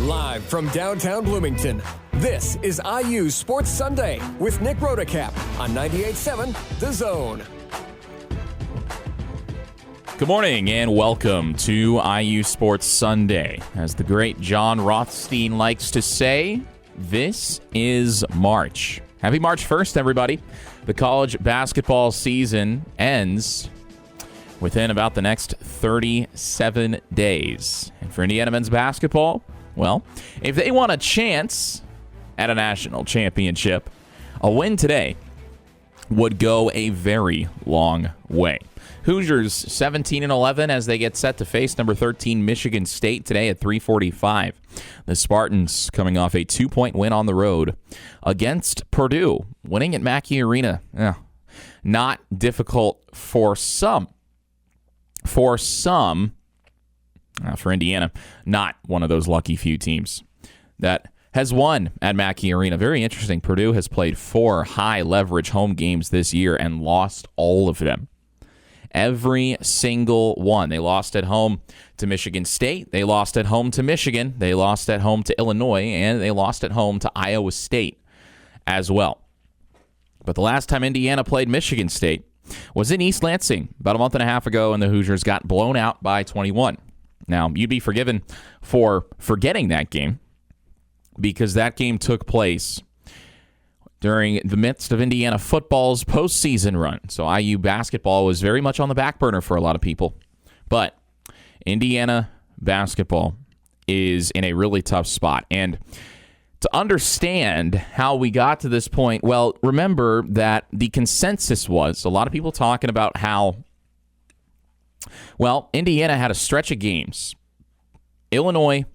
Live from downtown Bloomington, this is IU Sports Sunday with Nick Rodecap on 98.7 The Zone. Good morning and welcome to IU Sports Sunday. As the great John Rothstein likes to say, this is March. Happy March 1st, everybody. The college basketball season ends within about the next 37 days. And for Indiana men's basketball, well, if they want a chance at a national championship, a win today would go a very long way. Hoosiers 17-11 as they get set to face number 13 Michigan State today at 3:45. The Spartans coming off a 2-point win on the road against Purdue, winning at Mackey Arena. Not difficult for some. For Indiana, not one of those lucky few teams that has won at Mackey Arena. Very interesting. Purdue has played 4 high-leverage home games this year and lost all of them. Every single one. They lost at home to Michigan State. They lost at home to Michigan. They lost at home to Illinois. And they lost at home to Iowa State as well. But the last time Indiana played Michigan State was in East Lansing about a month and a half ago, and the Hoosiers got blown out by 21. Now, you'd be forgiven for forgetting that game because that game took place during the midst of Indiana football's postseason run. So IU basketball was very much on the back burner for a lot of people. But Indiana basketball is in a really tough spot. And to understand how we got to this point, well, remember that the consensus was a lot of people talking about how, well, Indiana had a stretch of games. Illinois,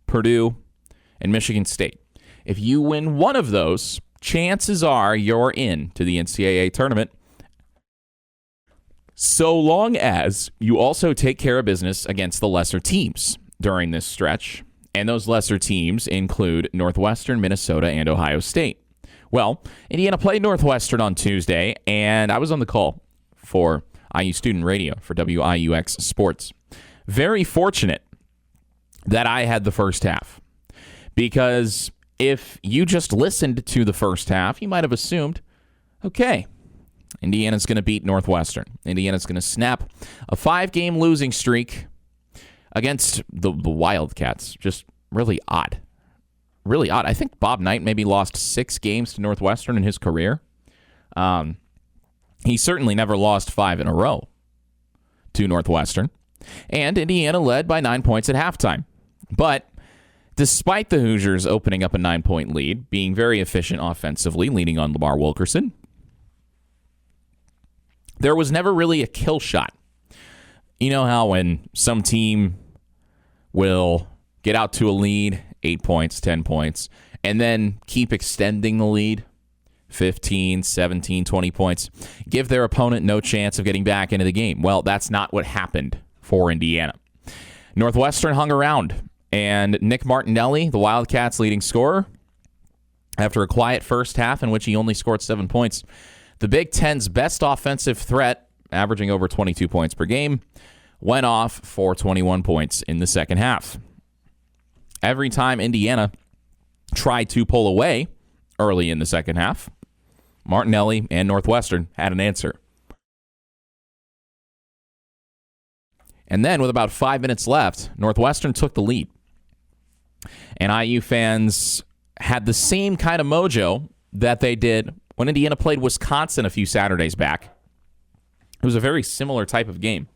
Purdue, and Michigan State. If you win one of those, chances are you're in to the NCAA tournament, so long as you also take care of business against the lesser teams during this stretch. And those lesser teams include Northwestern, Minnesota, and Ohio State. Well, Indiana played Northwestern on Tuesday, and I was on the call for IU Student Radio for WIUX Sports. Very fortunate that I had the first half, because if you just listened to the first half, you might have assumed, okay, Indiana's going to beat Northwestern. Indiana's going to snap a 5-game losing streak against the Wildcats. Just really odd. Really odd. I think Bob Knight maybe lost 6 games to Northwestern in his career. He certainly never lost 5 in a row to Northwestern. And Indiana led by 9 points at halftime. But despite the Hoosiers opening up a 9-point lead, being very efficient offensively, leaning on Lamar Wilkerson, there was never really a kill shot. You know how when some team will get out to a lead, 8 points, 10 points, and then keep extending the lead, 15, 17, 20 points, give their opponent no chance of getting back into the game. Well, that's not what happened for Indiana. Northwestern hung around, and Nick Martinelli, the Wildcats' leading scorer, after a quiet first half in which he only scored 7 points, the Big Ten's best offensive threat, averaging over 22 points per game, went off for 21 points in the second half. Every time Indiana tried to pull away early in the second half, Martinelli and Northwestern had an answer. And then with about 5 minutes left, Northwestern took the lead. And IU fans had the same kind of mojo that they did when Indiana played Wisconsin a few Saturdays back. It was a very similar type of game.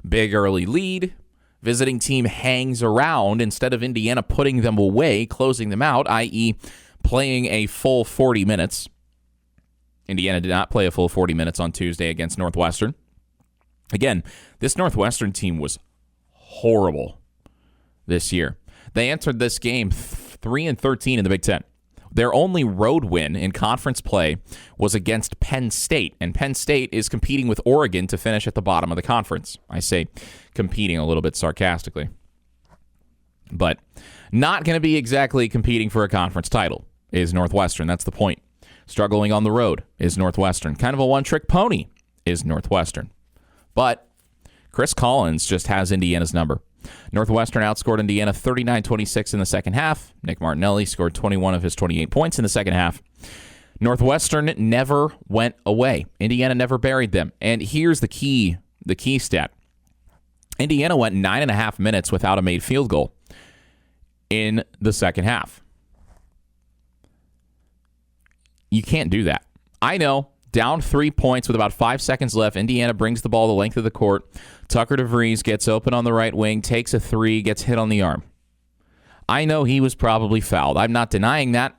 Big early lead. Visiting team hangs around instead of Indiana putting them away, closing them out, i.e. playing a full 40 minutes. Indiana did not play a full 40 minutes on Tuesday against Northwestern. Again, this Northwestern team was horrible this year. They entered this game 3-13 in the Big Ten. Their only road win in conference play was against Penn State, and Penn State is competing with Oregon to finish at the bottom of the conference. I say competing a little bit sarcastically. But not going to be exactly competing for a conference title is Northwestern. That's the point. Struggling on the road is Northwestern. Kind of a one-trick pony is Northwestern. But Chris Collins just has Indiana's number. Northwestern outscored Indiana 39-26 in the second half. Nick Martinelli scored 21 of his 28 points in the second half. Northwestern never went away. Indiana never buried them. And here's the key stat. Indiana went 9.5 minutes without a made field goal in the second half. You can't do that. I know, down 3 points with about 5 seconds left. Indiana brings the ball the length of the court. Tucker DeVries gets open on the right wing, takes a three, gets hit on the arm. I know he was probably fouled. I'm not denying that.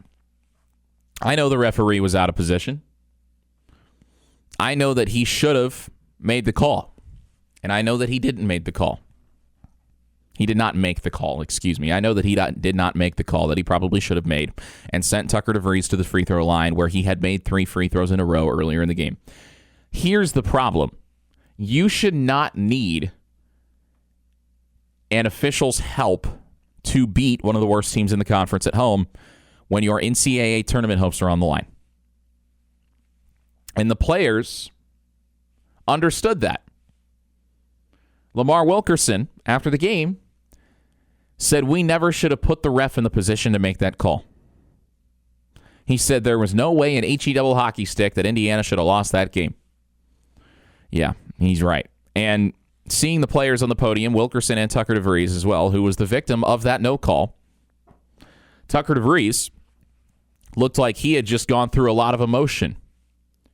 I know the referee was out of position. I know that he should have made the call. And I know that he didn't make the call. He did not make the call, excuse me. I know that he did not make the call that he probably should have made and sent Tucker DeVries to the free throw line where he had made 3 free throws in a row earlier in the game. Here's the problem. You should not need an official's help to beat one of the worst teams in the conference at home when your NCAA tournament hopes are on the line. And the players understood that. Lamar Wilkerson, after the game, said we never should have put the ref in the position to make that call. He said there was no way in HE double hockey stick that Indiana should have lost that game. Yeah, he's right. And seeing the players on the podium, Wilkerson and Tucker DeVries as well, who was the victim of that no call, Tucker DeVries looked like he had just gone through a lot of emotion,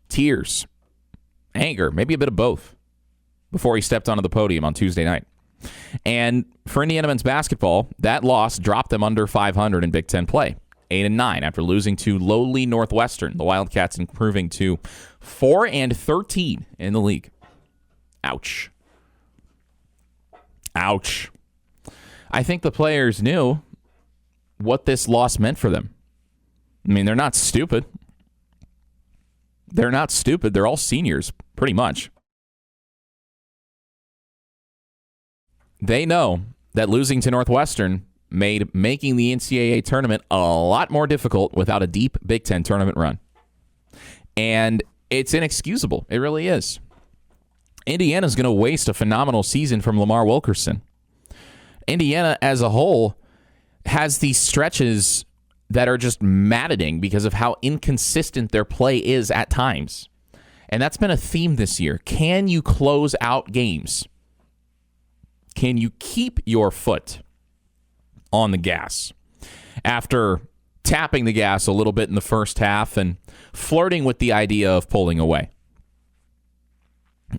tears, anger, maybe a bit of both, before he stepped onto the podium on Tuesday night. And for Indiana men's basketball, that loss dropped them under 500 in Big Ten play, 8-9 after losing to lowly Northwestern. The Wildcats improving to 4-13 in the league. Ouch. Ouch. I think the players knew what this loss meant for them. I mean, they're not stupid. They're not stupid. They're all seniors, pretty much. They know that losing to Northwestern made making the NCAA tournament a lot more difficult without a deep Big Ten tournament run. And it's inexcusable. It really is. Indiana's going to waste a phenomenal season from Lamar Wilkerson. Indiana as a whole has these stretches that are just maddening because of how inconsistent their play is at times. And that's been a theme this year. Can you close out games? Can you keep your foot on the gas after tapping the gas a little bit in the first half and flirting with the idea of pulling away?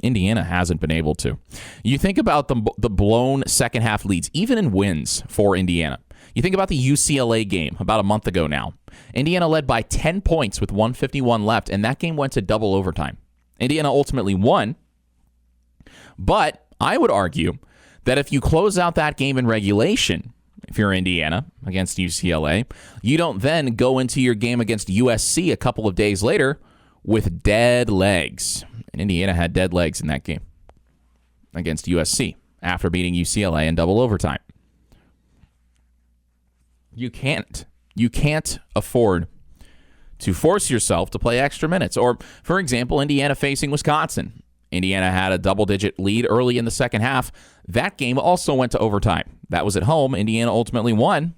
Indiana hasn't been able to. You think about the blown second half leads, even in wins for Indiana. You think about the UCLA game about a month ago now. Indiana led by 10 points with 1:51 left, and that game went to double overtime. Indiana ultimately won, but I would argue that if you close out that game in regulation, if you're Indiana against UCLA, you don't then go into your game against USC a couple of days later with dead legs. And Indiana had dead legs in that game against USC after beating UCLA in double overtime. You can't afford to force yourself to play extra minutes. Or, for example, Indiana facing Wisconsin. Indiana had a double-digit lead early in the second half. That game also went to overtime. That was at home. Indiana ultimately won.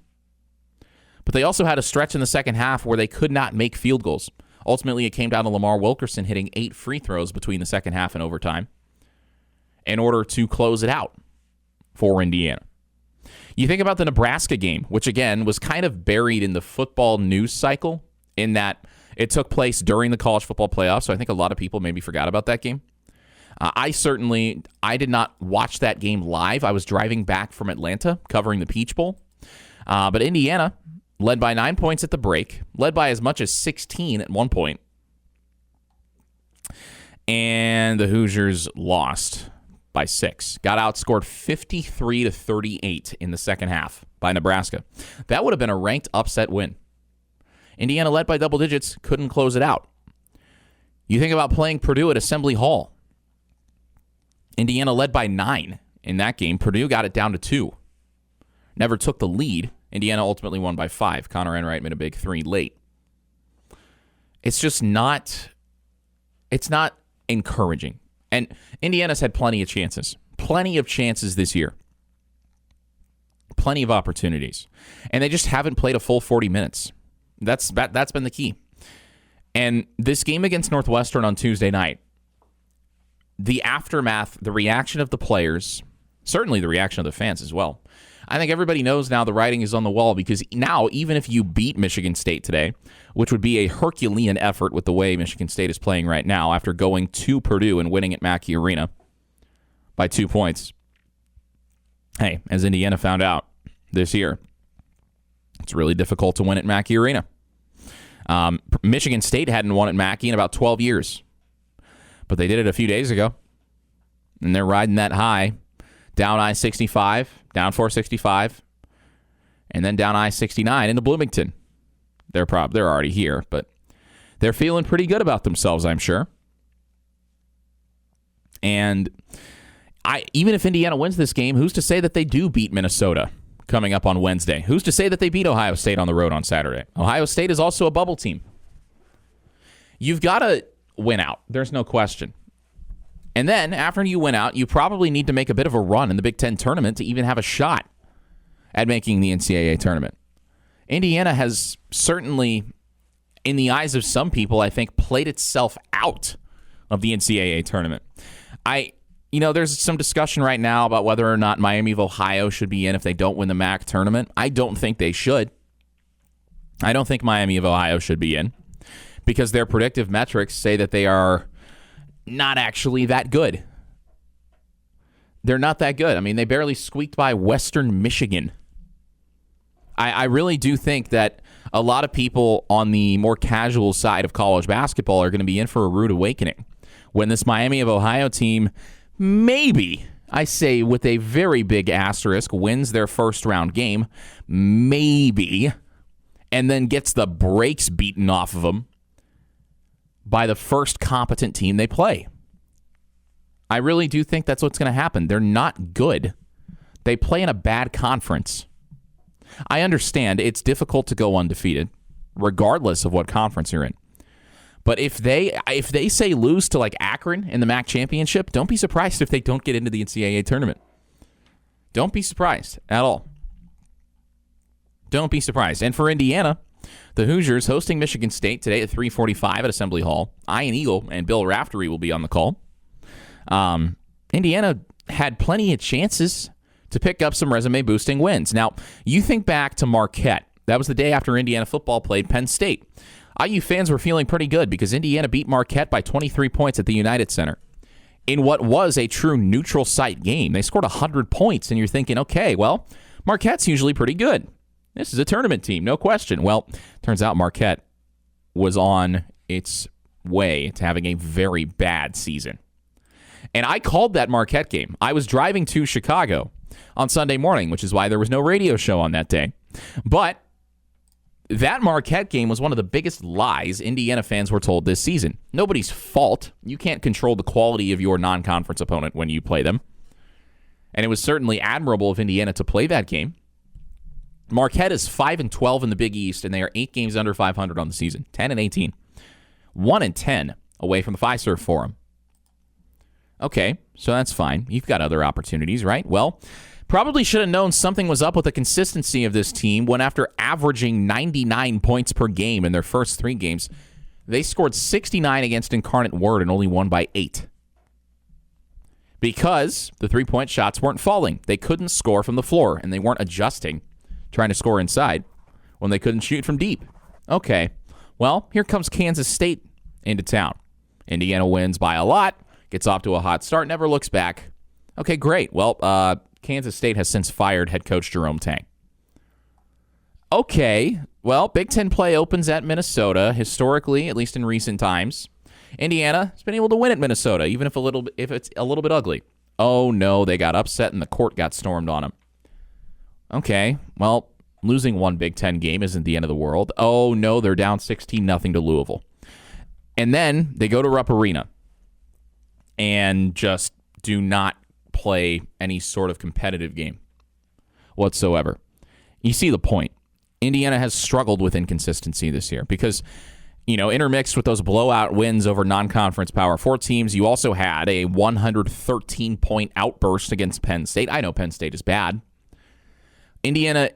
But they also had a stretch in the second half where they could not make field goals. Ultimately, it came down to Lamar Wilkerson hitting 8 free throws between the second half and overtime in order to close it out for Indiana. You think about the Nebraska game, which, again, was kind of buried in the football news cycle in that it took place during the college football playoffs, so I think a lot of people maybe forgot about that game. I did not watch that game live. I was driving back from Atlanta covering the Peach Bowl. But Indiana led by 9 points at the break, led by as much as 16 at one point. And the Hoosiers lost by 6. Got outscored 53-38 in the second half by Nebraska. That would have been a ranked upset win. Indiana led by double digits, couldn't close it out. You think about playing Purdue at Assembly Hall. Indiana led by 9 in that game. Purdue got it down to 2. Never took the lead. Indiana ultimately won by 5. Connor Enright made a big 3 late. It's just not encouraging. And Indiana's had plenty of chances this year Plenty of opportunities. And they just haven't played a full 40 minutes. That's been the key. And this game against Northwestern on Tuesday night, the aftermath, the reaction of the players, certainly the reaction of the fans as well. I think everybody knows now the writing is on the wall, because now, even if you beat Michigan State today, which would be a Herculean effort with the way Michigan State is playing right now after going to Purdue and winning at Mackey Arena by 2 points. Hey, as Indiana found out this year, it's really difficult to win at Mackey Arena. Michigan State hadn't won at Mackey in about 12 years, but they did it a few days ago, and they're riding that high. Down I-65, down 465, and then down I-69 into Bloomington. They're already here, but they're feeling pretty good about themselves, I'm sure. And even if Indiana wins this game, who's to say that they do beat Minnesota coming up on Wednesday? Who's to say that they beat Ohio State on the road on Saturday? Ohio State is also a bubble team. You've got to win out. There's no question. And then, after you win out, you probably need to make a bit of a run in the Big Ten tournament to even have a shot at making the NCAA tournament. Indiana has certainly, in the eyes of some people, I think, played itself out of the NCAA tournament. There's some discussion right now about whether or not Miami of Ohio should be in if they don't win the MAC tournament. I don't think they should. I don't think Miami of Ohio should be in, because their predictive metrics say that they are not actually that good. They're not that good. I mean, they barely squeaked by Western Michigan. I really do think that a lot of people on the more casual side of college basketball are going to be in for a rude awakening when this Miami of Ohio team, maybe, I say with a very big asterisk, wins their first round game, maybe, and then gets the brakes beaten off of them by the first competent team they play. I really do think that's what's going to happen. They're not good. They play in a bad conference. I understand it's difficult to go undefeated, regardless of what conference you're in. But if they say lose to like Akron in the MAC championship, don't be surprised if they don't get into the NCAA tournament. Don't be surprised at all. Don't be surprised. And for Indiana, the Hoosiers hosting Michigan State today at 3:45 at Assembly Hall. Ian Eagle and Bill Raftery will be on the call. Indiana had plenty of chances to pick up some resume-boosting wins. Now, you think back to Marquette. That was the day after Indiana football played Penn State. IU fans were feeling pretty good because Indiana beat Marquette by 23 points at the United Center in what was a true neutral site game. They scored 100 points, and you're thinking, okay, well, Marquette's usually pretty good. This is a tournament team, no question. Well, turns out Marquette was on its way to having a very bad season. And I called that Marquette game. I was driving to Chicago on Sunday morning, which is why there was no radio show on that day. But that Marquette game was one of the biggest lies Indiana fans were told this season. Nobody's fault. You can't control the quality of your non-conference opponent when you play them. And it was certainly admirable of Indiana to play that game. Marquette is 5-12 in the Big East, and they are 8 games under 500 on the season. 10-18. 1-10 away from the Fiserv Forum. Okay, so that's fine. You've got other opportunities, right? Well, probably should have known something was up with the consistency of this team when, after averaging 99 points per game in their first 3 games, they scored 69 against Incarnate Word and only won by 8. Because the 3-point shots weren't falling. They couldn't score from the floor, and they weren't adjusting, trying to score inside when they couldn't shoot from deep. Okay, well, here comes Kansas State into town. Indiana wins by a lot, gets off to a hot start, never looks back. Okay, great. Well, Kansas State has since fired head coach Jerome Tang. Okay, well, Big Ten play opens at Minnesota. Historically, at least in recent times, Indiana has been able to win at Minnesota, even if it's a little bit ugly. Oh no, they got upset and the court got stormed on them. Okay, well, losing one Big Ten game isn't the end of the world. Oh no, they're down 16-0 to Louisville. And then they go to Rupp Arena and just do not play any sort of competitive game whatsoever. You see the point. Indiana has struggled with inconsistency this year because, intermixed with those blowout wins over non-conference Power 4 teams, you also had a 113-point outburst against Penn State. I know Penn State is bad. Indiana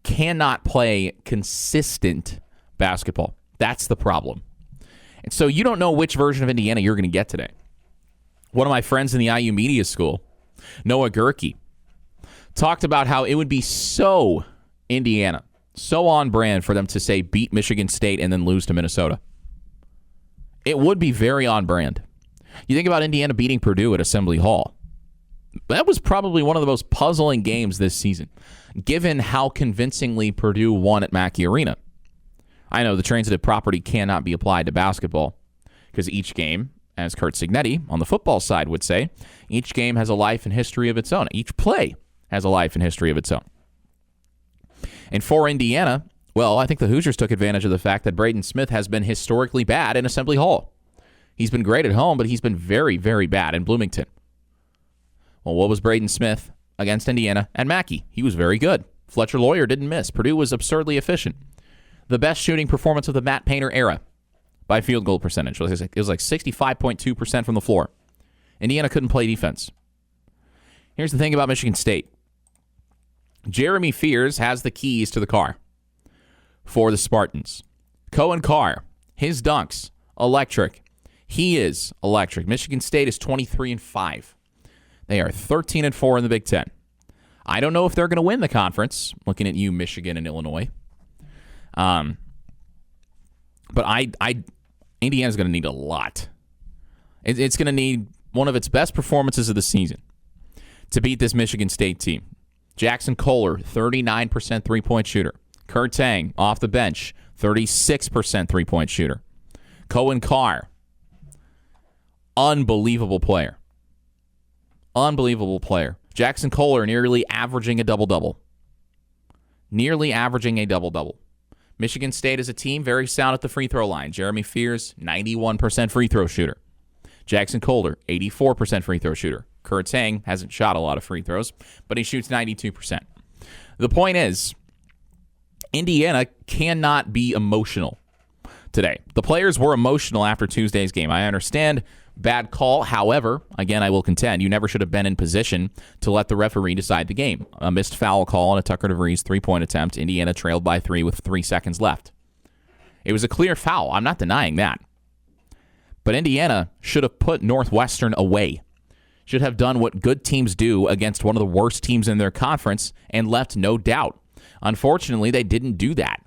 cannot play consistent basketball. That's the problem. And so you don't know which version of Indiana you're going to get today. One of my friends in the IU media school, Noah Gerke, talked about how it would be so Indiana, so on brand for them to say beat Michigan State and then lose to Minnesota. It would be very on brand. You think about Indiana beating Purdue at Assembly Hall. That was probably one of the most puzzling games this season, given how convincingly Purdue won at Mackey Arena. I know the transitive property cannot be applied to basketball because each game, as Curt Cignetti on the football side would say, each game has a life and history of its own. Each play has a life and history of its own. And for Indiana, well, I think the Hoosiers took advantage of the fact that Braden Smith has been historically bad in Assembly Hall. He's been great at home, but he's been very, very bad in Bloomington. Well, what was Braden Smith against Indiana and Mackey? He was very good. Fletcher Loyer didn't miss. Purdue was absurdly efficient. The best shooting performance of the Matt Painter era by field goal percentage. It was like 65.2% from the floor. Indiana couldn't play defense. Here's the thing about Michigan State. Jeremy Fears has the keys to the car for the Spartans. Cohen Carr, his dunks, electric. He is electric. Michigan State is 23-5. They are 13-4 in the Big Ten. I don't know if they're going to win the conference, looking at you, Michigan and Illinois. But Indiana's going to need a lot. It's going to need one of its best performances of the season to beat this Michigan State team. Jackson Kohler, 39% three-point shooter. Kurt Tang, off the bench, 36% three-point shooter. Cohen Carr, unbelievable player. Unbelievable player. Jackson Kohler nearly averaging a double-double. Nearly averaging a double-double. Michigan State is a team very sound at the free throw line. Jeremy Fears, 91% free throw shooter. Jackson Kohler, 84% free throw shooter. Kurt Tang hasn't shot a lot of free throws, but he shoots 92%. The point is, Indiana cannot be emotional today. The players were emotional after Tuesday's game. I understand bad call. However, again, I will contend you never should have been in position to let the referee decide the game. A missed foul call on a Tucker DeVries three-point attempt. Indiana trailed by 3 with 3 seconds left. It was a clear foul. I'm not denying that. But Indiana should have put Northwestern away. Should have done what good teams do against one of the worst teams in their conference and left no doubt. Unfortunately, they didn't do that.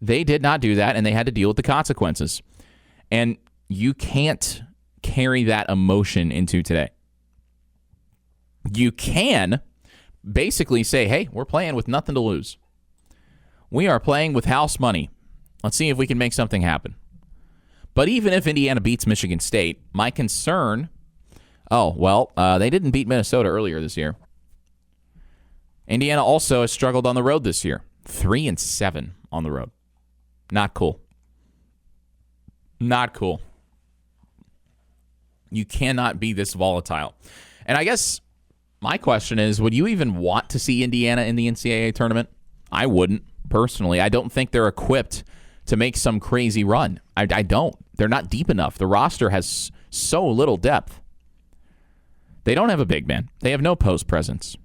They did not do that, and they had to deal with the consequences. And you can't carry that emotion into today. You can basically say, hey, we're playing with nothing to lose. We are playing with house money. Let's see if we can make something happen. But even if Indiana beats Michigan State, my concern, they didn't beat Minnesota earlier this year. Indiana also has struggled on the road this year. 3-7 on the road. Not cool. Not cool. You cannot be this volatile. And I guess my question is, would you even want to see Indiana in the NCAA tournament? I wouldn't, personally. I don't think they're equipped to make some crazy run. I don't. They're not deep enough. The roster has so little depth. They don't have a big man. They have no post presence.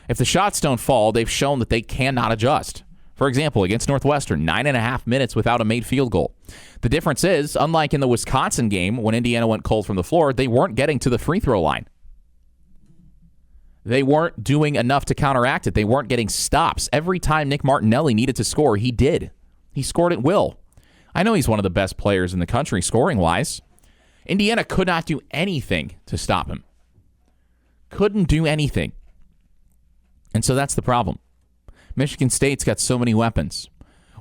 If the shots don't fall, they've shown that they cannot adjust. For example, against Northwestern, 9.5 minutes without a made field goal. The difference is, unlike in the Wisconsin game when Indiana went cold from the floor, they weren't getting to the free throw line. They weren't doing enough to counteract it. They weren't getting stops. Every time Nick Martinelli needed to score, he did. He scored at will. I know he's one of the best players in the country scoring-wise. Indiana could not do anything to stop him. Couldn't do anything. And so that's the problem. Michigan State's got so many weapons,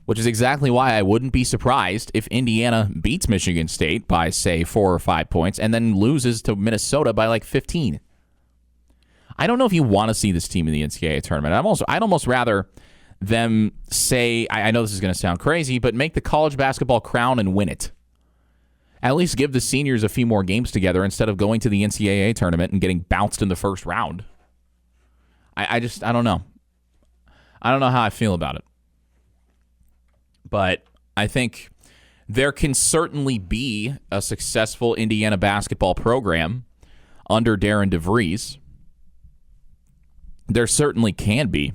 which is exactly why I wouldn't be surprised if Indiana beats Michigan State by, say, 4 or 5 points and then loses to Minnesota by like 15. I don't know if you want to see this team in the NCAA tournament. I'd almost rather them say, I know this is going to sound crazy, but make the college basketball crown and win it. At least give the seniors a few more games together instead of going to the NCAA tournament and getting bounced in the first round. I don't know. I don't know how I feel about it. But I think there can certainly be a successful Indiana basketball program under Darren DeVries. There certainly can be,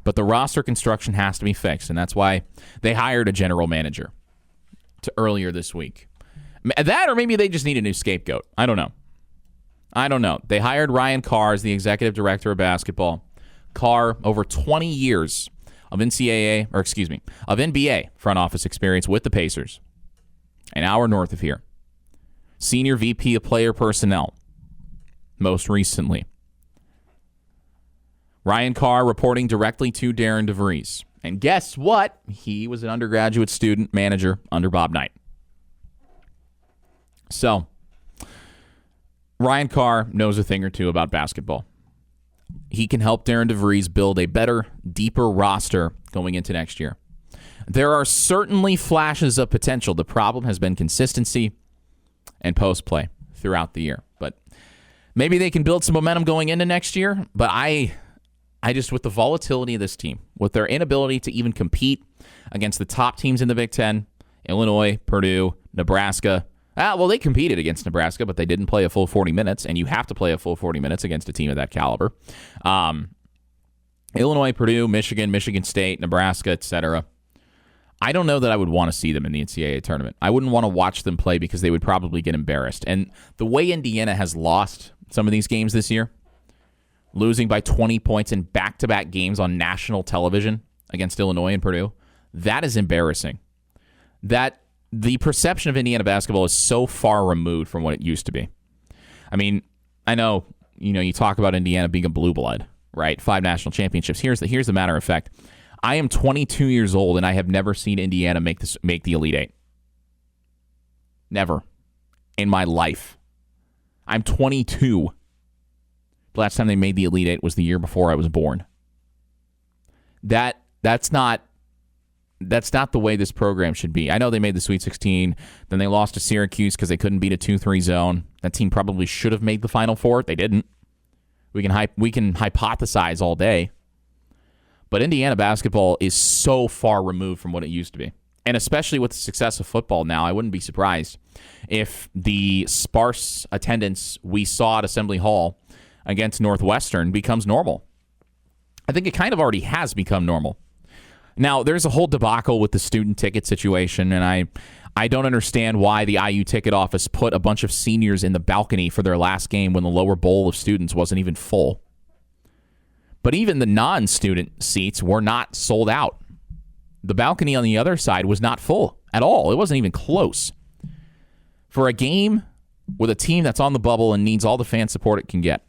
but the roster construction has to be fixed, and that's why they hired a general manager earlier this week. That, or maybe they just need a new scapegoat. I don't know. They hired Ryan Carr as the executive director of basketball. Carr, over 20 years of NBA front office experience with the Pacers, an hour north of here. Senior VP of player personnel, most recently. Ryan Carr reporting directly to Darren DeVries. And guess what? He was an undergraduate student manager under Bob Knight. So, Ryan Carr knows a thing or two about basketball. He can help Darren DeVries build a better, deeper roster going into next year. There are certainly flashes of potential. The problem has been consistency and post-play throughout the year. But maybe they can build some momentum going into next year. But I just, with the volatility of this team, with their inability to even compete against the top teams in the Big Ten, Illinois, Purdue, Nebraska. Well, they competed against Nebraska, but they didn't play a full 40 minutes, and you have to play a full 40 minutes against a team of that caliber. Illinois, Purdue, Michigan, Michigan State, Nebraska, etc. I don't know that I would want to see them in the NCAA tournament. I wouldn't want to watch them play because they would probably get embarrassed. And the way Indiana has lost some of these games this year, losing by 20 points in back-to-back games on national television against Illinois and Purdue, that is embarrassing. That the perception of Indiana basketball is so far removed from what it used to be. I mean, I know, you talk about Indiana being a blue blood, right? 5 national championships. Here's the matter of fact. I am 22 years old, and I have never seen Indiana make the Elite Eight. Never. In my life. I'm 22. The last time they made the Elite Eight was the year before I was born. That's not the way this program should be. I know they made the Sweet 16, then they lost to Syracuse because they couldn't beat a 2-3 zone. That team probably should have made the Final Four. They didn't. We can hypothesize all day. But Indiana basketball is so far removed from what it used to be. And especially with the success of football now, I wouldn't be surprised if the sparse attendance we saw at Assembly Hall against Northwestern becomes normal. I think it kind of already has become normal. Now, there's a whole debacle with the student ticket situation, and I don't understand why the IU ticket office put a bunch of seniors in the balcony for their last game when the lower bowl of students wasn't even full. But even the non-student seats were not sold out. The balcony on the other side was not full at all. It wasn't even close. For a game with a team that's on the bubble and needs all the fan support it can get.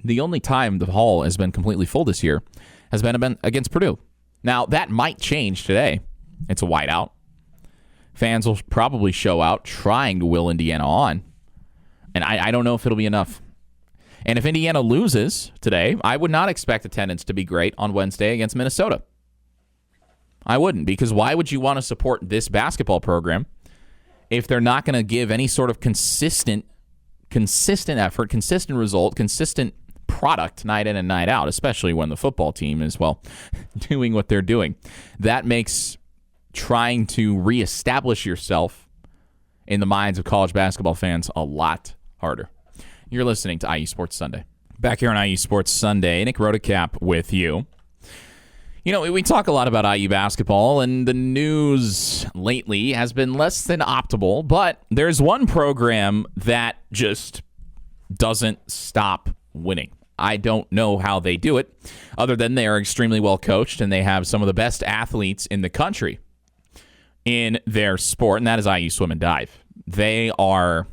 The only time the hall has been completely full this year has been against Purdue. Now, that might change today. It's a whiteout. Fans will probably show out trying to will Indiana on. And I don't know if it'll be enough. And if Indiana loses today, I would not expect attendance to be great on Wednesday against Minnesota. I wouldn't, because why would you want to support this basketball program if they're not going to give any sort of consistent effort, consistent result, consistent product night in and night out, especially when the football team is, doing what they're doing. That makes trying to reestablish yourself in the minds of college basketball fans a lot harder. You're listening to IU Sports Sunday. Back here on IU Sports Sunday, Nick Rotacap with you. We talk a lot about IU basketball, and the news lately has been less than optimal, but there's one program that just doesn't stop winning. I don't know how they do it, other than they are extremely well coached, and they have some of the best athletes in the country in their sport, and that is IU Swim and Dive. They are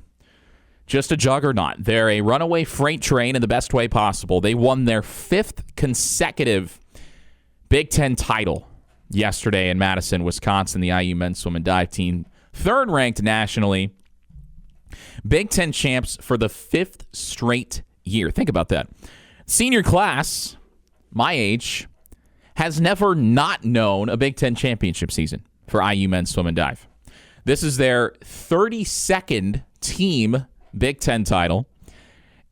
just a juggernaut. They're a runaway freight train in the best way possible. They won their 5th consecutive Big Ten title yesterday in Madison, Wisconsin, the IU men's swim and dive team. 3rd ranked nationally. Big Ten champs for the 5th straight year. Think about that. Senior class, my age, has never not known a Big Ten championship season for IU men's swim and dive. This is their 32nd team Big Ten title,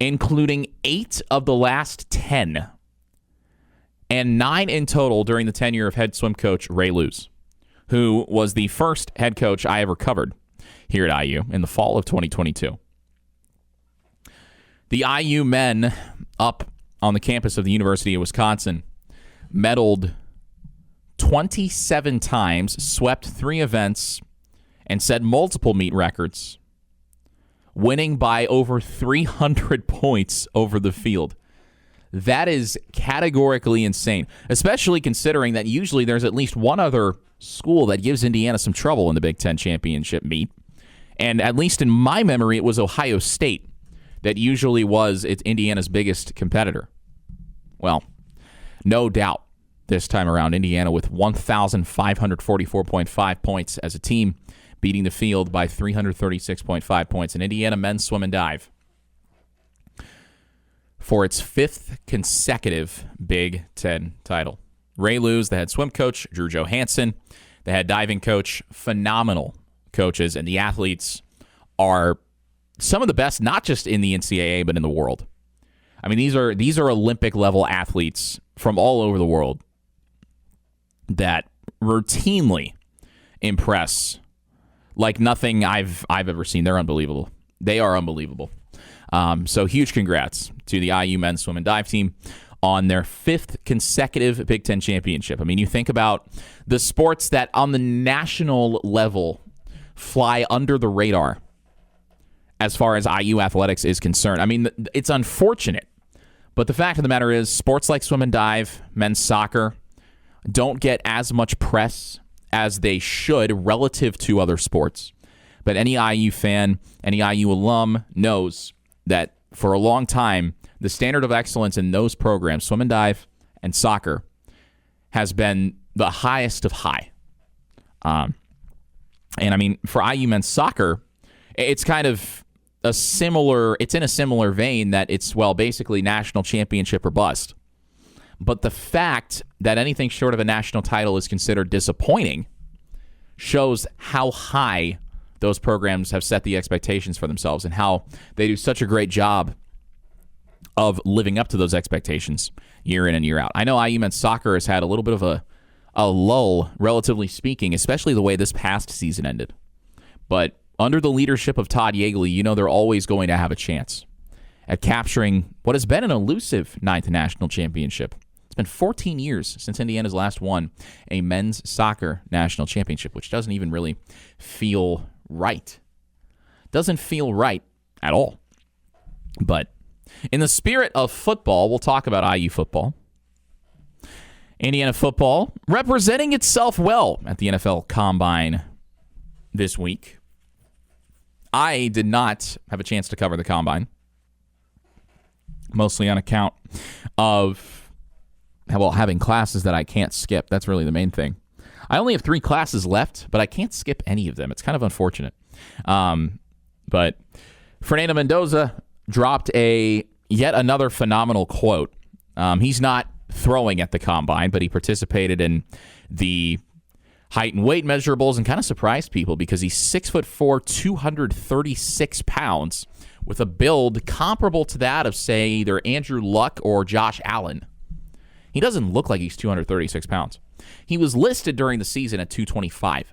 including 8 of the last 10, and 9 in total during the tenure of head swim coach Ray Lewis, who was the first head coach I ever covered here at IU in the fall of 2022. The IU men up on the campus of the University of Wisconsin, medaled 27 times, swept 3 events, and set multiple meet records, winning by over 300 points over the field. That is categorically insane, especially considering that usually there's at least one other school that gives Indiana some trouble in the Big Ten championship meet. And at least in my memory, it was Ohio State that usually was Indiana's biggest competitor. Well, no doubt this time around, Indiana with 1,544.5 points as a team, beating the field by 336.5 points. And Indiana men's swim and dive for its 5th consecutive Big Ten title. Ray Lewis, the head swim coach, Drew Johansson, the head diving coach, phenomenal coaches, and the athletes are some of the best, not just in the NCAA, but in the world. I mean, these are Olympic-level athletes from all over the world that routinely impress like nothing I've ever seen. They're unbelievable. They are unbelievable. So huge congrats to the IU men's swim and dive team on their 5th consecutive Big Ten championship. I mean, you think about the sports that on the national level fly under the radar as far as IU athletics is concerned. I mean, it's unfortunate, but the fact of the matter is sports like swim and dive, men's soccer, don't get as much press as they should relative to other sports. But any IU fan, any IU alum knows that for a long time, the standard of excellence in those programs, swim and dive and soccer, has been the highest of high. And I mean, for IU men's soccer, it's kind of it's in a similar vein that it's, well, basically national championship or bust. But the fact that anything short of a national title is considered disappointing shows how high those programs have set the expectations for themselves and how they do such a great job of living up to those expectations year in and year out. I know IU men's soccer has had a little bit of a lull, relatively speaking, especially the way this past season ended. But under the leadership of Todd Yeagley, you know they're always going to have a chance at capturing what has been an elusive 9th national championship. It's been 14 years since Indiana's last won a men's soccer national championship, which doesn't even really feel right. Doesn't feel right at all. But in the spirit of football, we'll talk about IU football. Indiana football representing itself well at the NFL Combine this week. I did not have a chance to cover the Combine, mostly on account of having classes that I can't skip. That's really the main thing. I only have 3 classes left, but I can't skip any of them. It's kind of unfortunate. But Fernando Mendoza dropped yet another phenomenal quote. He's not throwing at the Combine, but he participated in the height and weight measurables and kind of surprised people because he's 6'4", 236 pounds with a build comparable to that of, say, either Andrew Luck or Josh Allen. He doesn't look like he's 236 pounds. He was listed during the season at 225.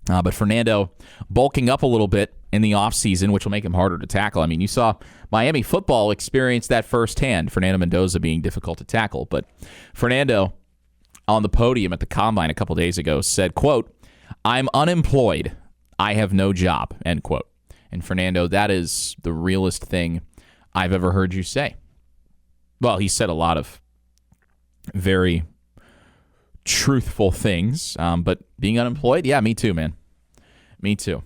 But Fernando bulking up a little bit in the offseason, which will make him harder to tackle. I mean, you saw Miami football experience that firsthand, Fernando Mendoza being difficult to tackle. But Fernando, on the podium at the Combine a couple days ago, said, quote, "I'm unemployed. I have no job," end quote. And Fernando, that is the realest thing I've ever heard you say. Well, he said a lot of very truthful things, but being unemployed, yeah, me too, man. Me too.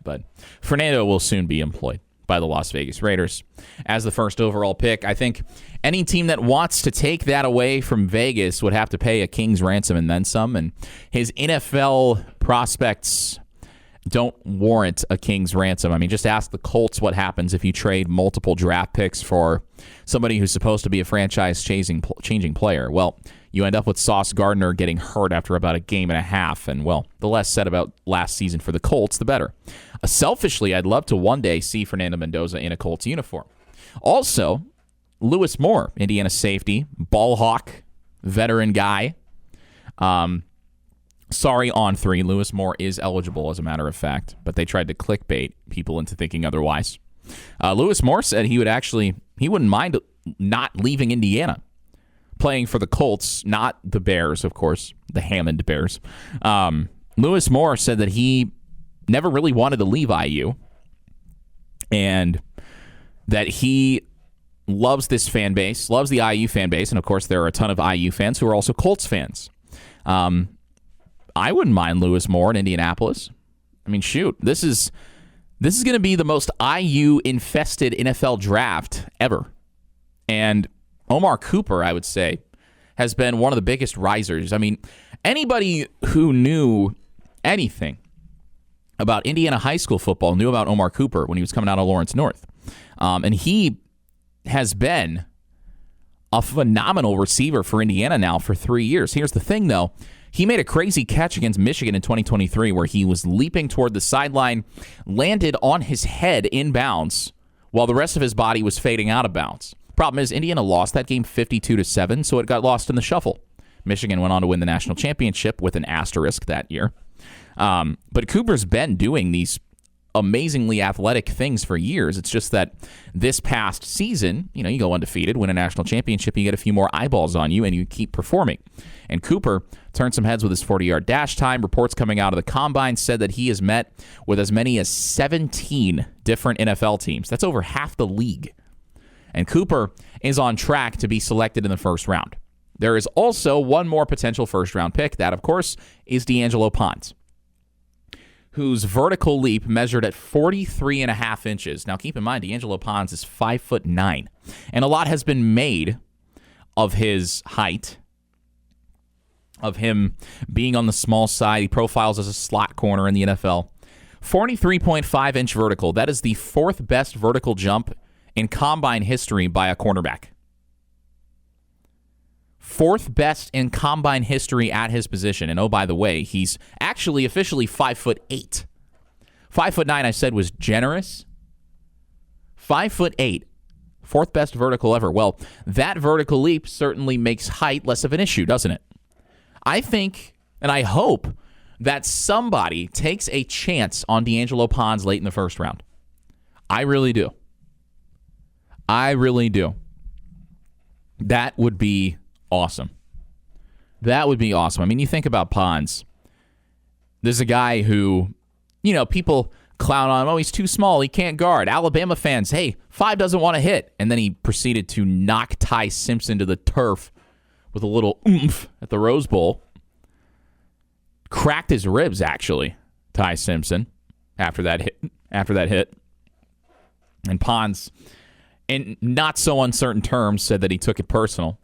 But Fernando will soon be employed by the Las Vegas Raiders as the first overall pick. I think any team that wants to take that away from Vegas would have to pay a king's ransom and then some, and his NFL prospects don't warrant a king's ransom. I mean, just ask the Colts what happens if you trade multiple draft picks for somebody who's supposed to be a franchise-changing player. Well, you end up with Sauce Gardner getting hurt after about a game and a half, and, well, the less said about last season for the Colts, the better. Selfishly, I'd love to one day see Fernando Mendoza in a Colts uniform. Also, Lewis Moore, Indiana safety, ball hawk, veteran guy. Sorry, on 3, Lewis Moore is eligible, as a matter of fact, but they tried to clickbait people into thinking otherwise. Lewis Moore said he wouldn't mind not leaving Indiana, playing for the Colts, not the Bears, of course, the Hammond Bears. Lewis Moore said that he never really wanted to leave IU and that he loves this fan base, loves the IU fan base, and of course there are a ton of IU fans who are also Colts fans. I wouldn't mind Lewis Moore in Indianapolis. I mean, shoot, this is going to be the most IU-infested NFL draft ever. And Omar Cooper, I would say, has been one of the biggest risers. I mean, anybody who knew anything about Indiana high school football knew about Omar Cooper when he was coming out of Lawrence North. And he has been a phenomenal receiver for Indiana now for 3 years. Here's the thing, though. He made a crazy catch against Michigan in 2023 where he was leaping toward the sideline, landed on his head in bounds while the rest of his body was fading out of bounds. Problem is, Indiana lost that game 52-7, so it got lost in the shuffle. Michigan went on to win the national championship with an asterisk that year. But Cooper's been doing these amazingly athletic things for years. It's just that this past season, you go undefeated, win a national championship, you get a few more eyeballs on you, and you keep performing. And Cooper turned some heads with his 40-yard dash time. Reports coming out of the Combine said that he has met with as many as 17 different NFL teams. That's over half the league. And Cooper is on track to be selected in the first round. There is also one more potential first-round pick. That, of course, is D'Angelo Ponds, whose vertical leap measured at 43.5 inches. Now, keep in mind, D'Angelo Ponds is 5'9", and a lot has been made of his height, of him being on the small side. He profiles as a slot corner in the NFL. 43.5-inch vertical. That is the fourth best vertical jump in Combine history by a cornerback. Fourth best in Combine history at his position. And oh, by the way, he's actually officially 5'8". 5'9", I said, was generous. 5'8". Fourth best vertical ever. Well, that vertical leap certainly makes height less of an issue, doesn't it? I think, and I hope, that somebody takes a chance on D'Angelo Ponds late in the first round. I really do. I really do. That would be awesome. That would be awesome. I mean, you think about Ponds. There's a guy who, people clown on him. Oh, he's too small. He can't guard. Alabama fans, hey, 5 doesn't want to hit. And then he proceeded to knock Ty Simpson to the turf with a little oomph at the Rose Bowl. Cracked his ribs, actually, Ty Simpson, after that hit. And Ponds, in not so uncertain terms, said that he took it personal.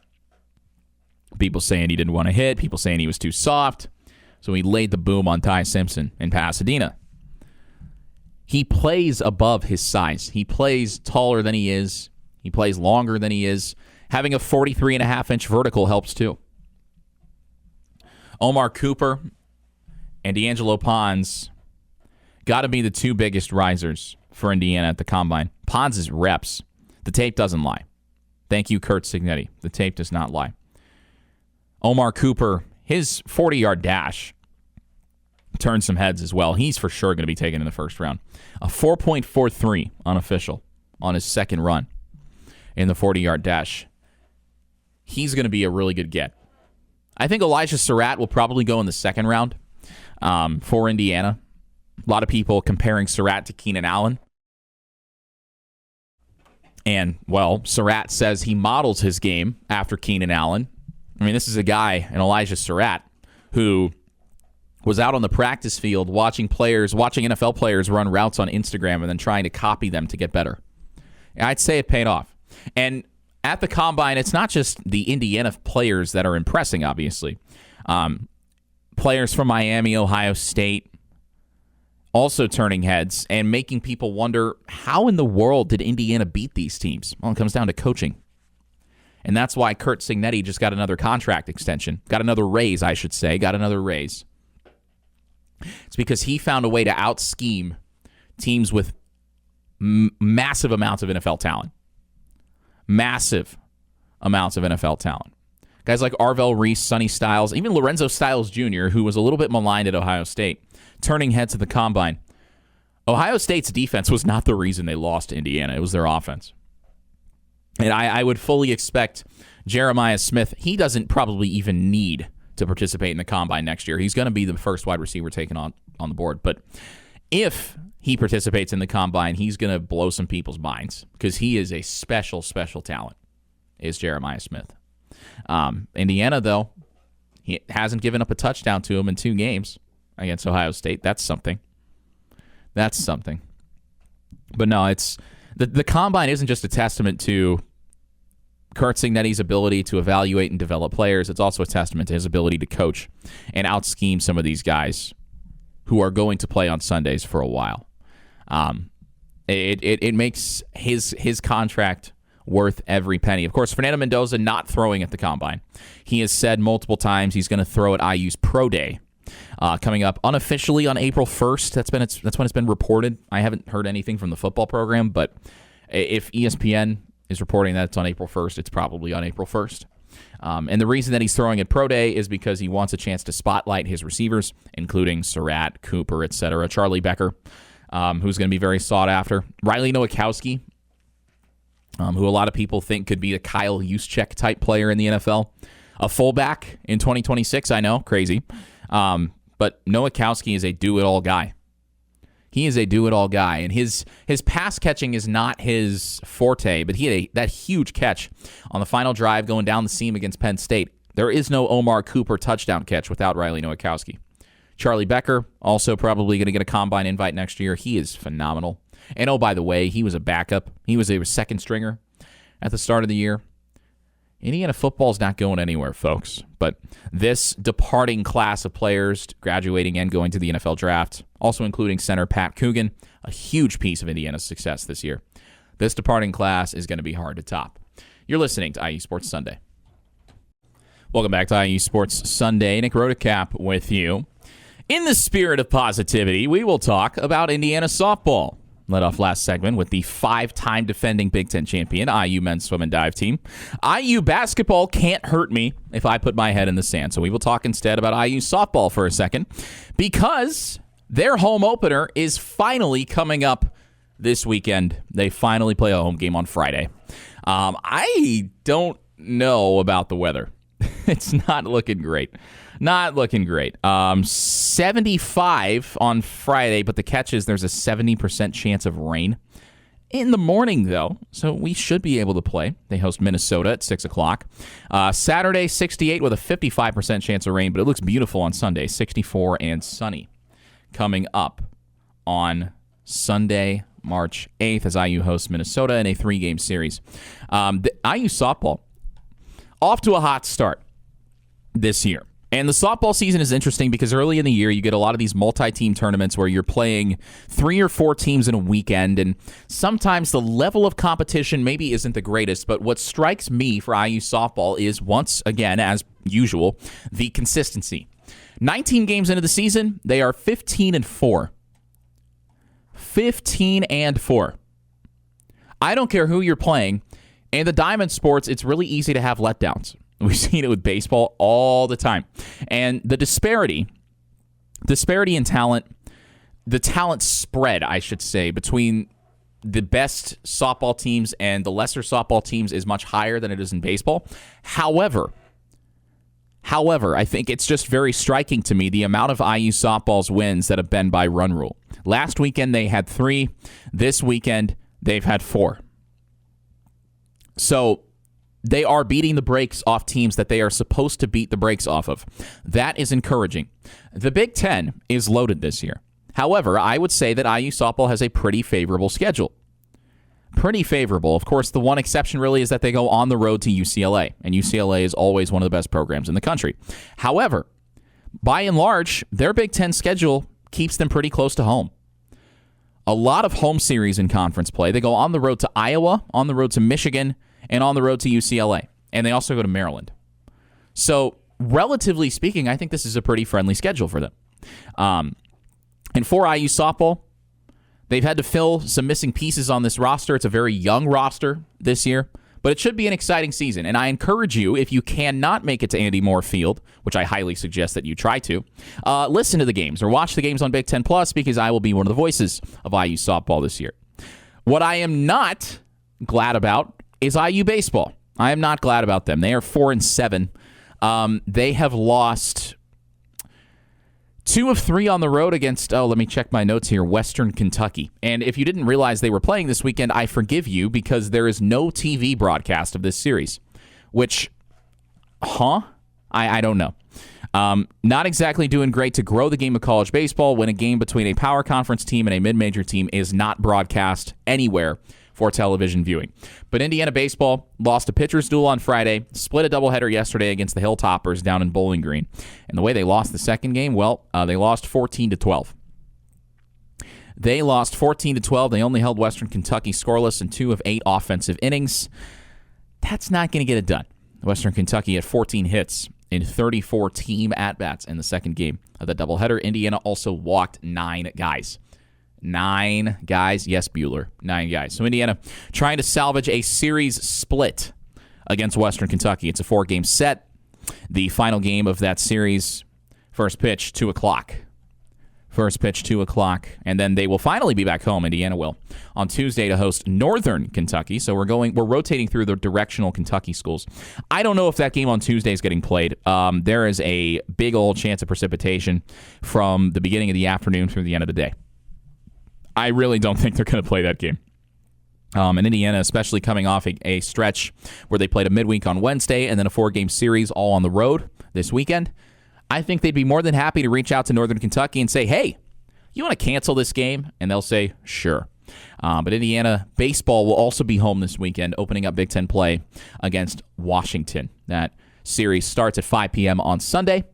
People saying he didn't want to hit, people saying he was too soft. So he laid the boom on Ty Simpson in Pasadena. He plays above his size. He plays taller than he is. He plays longer than he is. Having a 43.5-inch vertical helps too. Omar Cooper and D'Angelo Ponds got to be the two biggest risers for Indiana at the Combine. Ponds' reps. The tape doesn't lie. Thank you, Curt Cignetti. The tape does not lie. Omar Cooper, his 40-yard dash turned some heads as well. He's for sure going to be taken in the first round. A 4.43 unofficial on his second run in the 40-yard dash. He's going to be a really good get. I think Elijah Surratt will probably go in the second round for Indiana. A lot of people comparing Surratt to Keenan Allen. And, well, Surratt says he models his game after Keenan Allen. I mean, this is a guy, an Elijah Surratt, who was out on the practice field watching NFL players run routes on Instagram and then trying to copy them to get better. I'd say it paid off. And at the Combine, it's not just the Indiana players that are impressing, obviously. Players from Miami, Ohio State, also turning heads and making people wonder, how in the world did Indiana beat these teams? Well, it comes down to coaching. And that's why Curt Cignetti just got another contract extension. Got another raise, I should say. Got another raise. It's because he found a way to out-scheme teams with massive amounts of NFL talent. Massive amounts of NFL talent. Guys like Arvell Reese, Sonny Styles, even Lorenzo Styles Jr., who was a little bit maligned at Ohio State, turning heads at the Combine. Ohio State's defense was not the reason they lost to Indiana. It was their offense. And I would fully expect Jeremiah Smith, he doesn't probably even need to participate in the combine next year. He's going to be the first wide receiver taken on the board. But if he participates in the combine, he's going to blow some people's minds because he is a special, special talent, is Jeremiah Smith. Indiana, though, he hasn't given up a touchdown to him in 2 games against Ohio State. That's something. That's something. But no, it's the combine isn't just a testament to Curt Cignetti's ability to evaluate and develop players. It's also a testament to his ability to coach and out-scheme some of these guys who are going to play on Sundays for a while. It makes his contract worth every penny. Of course, Fernando Mendoza not throwing at the combine. He has said multiple times he's going to throw at IU's Pro Day coming up unofficially on April 1st. That's when it's been reported. I haven't heard anything from the football program, but if ESPN is reporting that it's on April 1st, it's probably on April 1st. And the reason that he's throwing at Pro Day is because he wants a chance to spotlight his receivers, including Surratt, Cooper, etc., Charlie Becker, who's going to be very sought after, Riley Nowakowski, who a lot of people think could be a Kyle Juszczyk type player in the NFL, a fullback in 2026. I know, crazy. But Nowakowski is a do-it-all guy. He is a do-it-all guy, and his pass catching is not his forte, but he had that huge catch on the final drive going down the seam against Penn State. There is no Omar Cooper touchdown catch without Riley Nowakowski. Charlie Becker, also probably going to get a combine invite next year. He is phenomenal. And oh, by the way, he was a backup. He was a second stringer at the start of the year. Indiana football's not going anywhere, folks. But this departing class of players graduating and going to the NFL draft, also including center Pat Coogan, a huge piece of Indiana's success this year. This departing class is going to be hard to top. You're listening to IU Sports Sunday. Welcome back to IU Sports Sunday. Nick Rotacap with you. In the spirit of positivity, we will talk about Indiana softball. Led off last segment with the 5-time defending Big Ten champion, IU men's swim and dive team. IU basketball can't hurt me if I put my head in the sand. So we will talk instead about IU softball for a second because their home opener is finally coming up this weekend. They finally play a home game on Friday. I don't know about the weather. It's not looking great. Not looking great. 75 on Friday, but the catch is there's a 70% chance of rain in the morning, though, so we should be able to play. They host Minnesota at 6 o'clock. Saturday, 68 with a 55% chance of rain, but it looks beautiful on Sunday, 64 and sunny. Coming up on Sunday, March 8th, as IU hosts Minnesota in a 3-game series. The IU softball, off to a hot start this year. And the softball season is interesting because early in the year, you get a lot of these multi-team tournaments where you're playing 3 or 4 teams in a weekend, and sometimes the level of competition maybe isn't the greatest, but what strikes me for IU softball is, once again, as usual, the consistency. 19 games into the season, they are 15-4. 15-4. I don't care who you're playing. In the diamond sports, it's really easy to have letdowns. We've seen it with baseball all the time. And the disparity in talent, the talent spread, I should say, between the best softball teams and the lesser softball teams is much higher than it is in baseball. However, I think it's just very striking to me the amount of IU softball's wins that have been by run rule. Last weekend, they had 3. This weekend, they've had 4. So they are beating the brakes off teams that they are supposed to beat the brakes off of. That is encouraging. The Big Ten is loaded this year. However, I would say that IU softball has a pretty favorable schedule. Pretty favorable. Of course, the one exception really is that they go on the road to UCLA, and UCLA is always one of the best programs in the country. However, by and large, their Big Ten schedule keeps them pretty close to home. A lot of home series in conference play. They go on the road to Iowa, on the road to Michigan, and on the road to UCLA. And they also go to Maryland. So, relatively speaking, I think this is a pretty friendly schedule for them. And for IU softball, they've had to fill some missing pieces on this roster. It's a very young roster this year. But it should be an exciting season, and I encourage you, if you cannot make it to Andy Moore Field, which I highly suggest that you try to, listen to the games or watch the games on Big Ten Plus, because I will be one of the voices of IU softball this year. What I am not glad about is IU baseball. I am not glad about them. They are 4-7. They have lost 2 of 3 on the road against, let me check my notes here, Western Kentucky. And if you didn't realize they were playing this weekend, I forgive you, because there is no TV broadcast of this series. Which, I don't know. Not exactly doing great to grow the game of college baseball when a game between a power conference team and a mid-major team is not broadcast anywhere for television viewing. But Indiana baseball lost a pitcher's duel on Friday, split a doubleheader yesterday against the Hilltoppers down in Bowling Green. And the way they lost the second game, they lost 14-12. They lost 14-12. They only held Western Kentucky scoreless in 2 of 8 offensive innings. That's not going to get it done. Western Kentucky had 14 hits in 34 team at-bats in the second game of the doubleheader. Indiana also walked 9 guys. 9 guys. Yes, Bueller. 9 guys. So Indiana trying to salvage a series split against Western Kentucky. It's a 4-game set. The final game of that series, first pitch, 2 o'clock. First pitch, 2 o'clock. And then they will finally be back home, Indiana will, on Tuesday to host Northern Kentucky. So we're rotating through the directional Kentucky schools. I don't know if that game on Tuesday is getting played. There is a big old chance of precipitation from the beginning of the afternoon through the end of the day. I really don't think they're going to play that game. And Indiana, especially coming off a stretch where they played a midweek on Wednesday and then a 4-game series all on the road this weekend, I think they'd be more than happy to reach out to Northern Kentucky and say, hey, you want to cancel this game? And they'll say, sure. But Indiana baseball will also be home this weekend, opening up Big Ten play against Washington. That series starts at 5 p.m. on Sunday.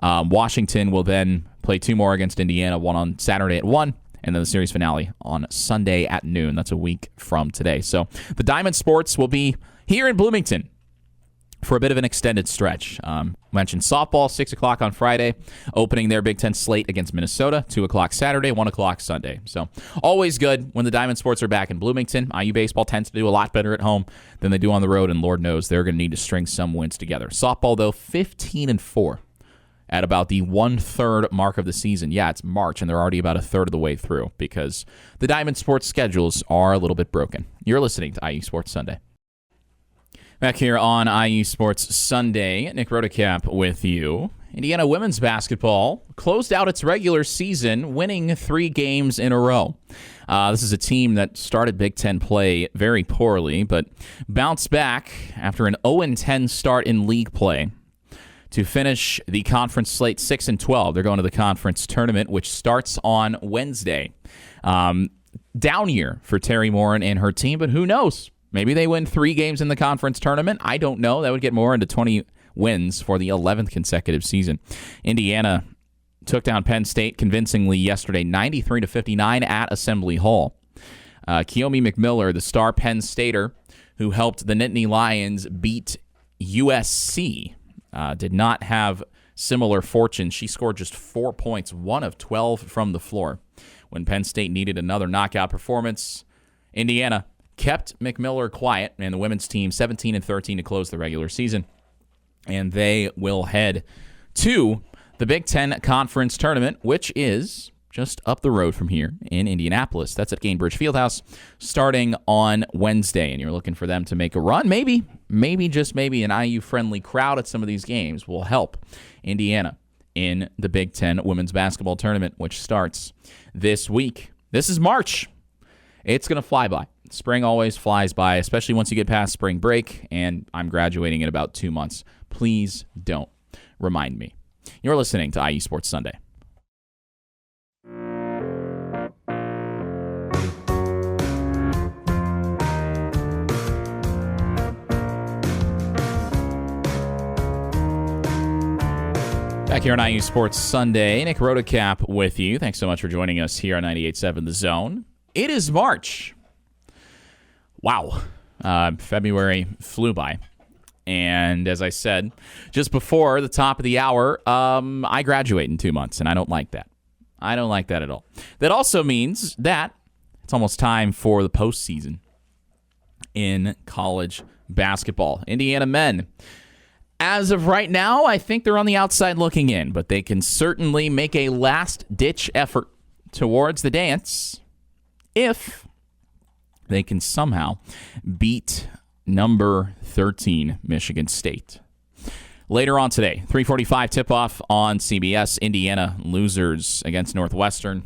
Washington will then play 2 more against Indiana, one on Saturday at 1. And then the series finale on Sunday at noon. That's a week from today. So the Diamond Sports will be here in Bloomington for a bit of an extended stretch. Mentioned softball, 6 o'clock on Friday, opening their Big Ten slate against Minnesota, 2 o'clock Saturday, 1 o'clock Sunday. So always good when the Diamond Sports are back in Bloomington. IU baseball tends to do a lot better at home than they do on the road, and Lord knows they're going to need to string some wins together. Softball, though, 15-4. At about the 1/3 mark of the season. Yeah, it's March, and they're already about a third of the way through because the Diamond Sports schedules are a little bit broken. You're listening to IU Sports Sunday. Back here on IU Sports Sunday, Nick Rotacap with you. Indiana women's basketball closed out its regular season, winning 3 games in a row. This is a team that started Big Ten play very poorly, but bounced back after an 0-10 start in league play to finish the conference slate 6-12. They're going to the conference tournament, which starts on Wednesday. Down year for Terry Morin and her team, but who knows? Maybe they win 3 games in the conference tournament. I don't know. That would get more into 20 wins for the 11th consecutive season. Indiana took down Penn State convincingly yesterday, 93-59 at Assembly Hall. Kiyomi McMiller, the star Penn Stater, who helped the Nittany Lions beat USC, did not have similar fortune. She scored just 4 points, 1 of 12 from the floor. When Penn State needed another knockout performance, Indiana kept McMiller quiet, and the women's team 17-13 to close the regular season. And they will head to the Big Ten Conference Tournament, which is just up the road from here in Indianapolis. That's at Gainbridge Fieldhouse starting on Wednesday, and you're looking for them to make a run. Maybe, just maybe, an IU-friendly crowd at some of these games will help Indiana in the Big Ten Women's Basketball Tournament, which starts this week. This is March. It's going to fly by. Spring always flies by, especially once you get past spring break, and I'm graduating in about 2 months. Please don't remind me. You're listening to IU Sports Sunday. Back here on IU Sports Sunday, Nick Rotacap with you. Thanks so much for joining us here on 98.7 The Zone. It is March. Wow. February flew by. And as I said, just before the top of the hour, I graduate in 2 months, and I don't like that. I don't like that at all. That also means that it's almost time for the postseason. in college basketball. Indiana men, as of right now, I think they're on the outside looking in, but they can certainly make a last-ditch effort towards the dance if they can somehow beat number 13 Michigan State. Later on today, 3:45 tip-off on CBS, Indiana losers against Northwestern.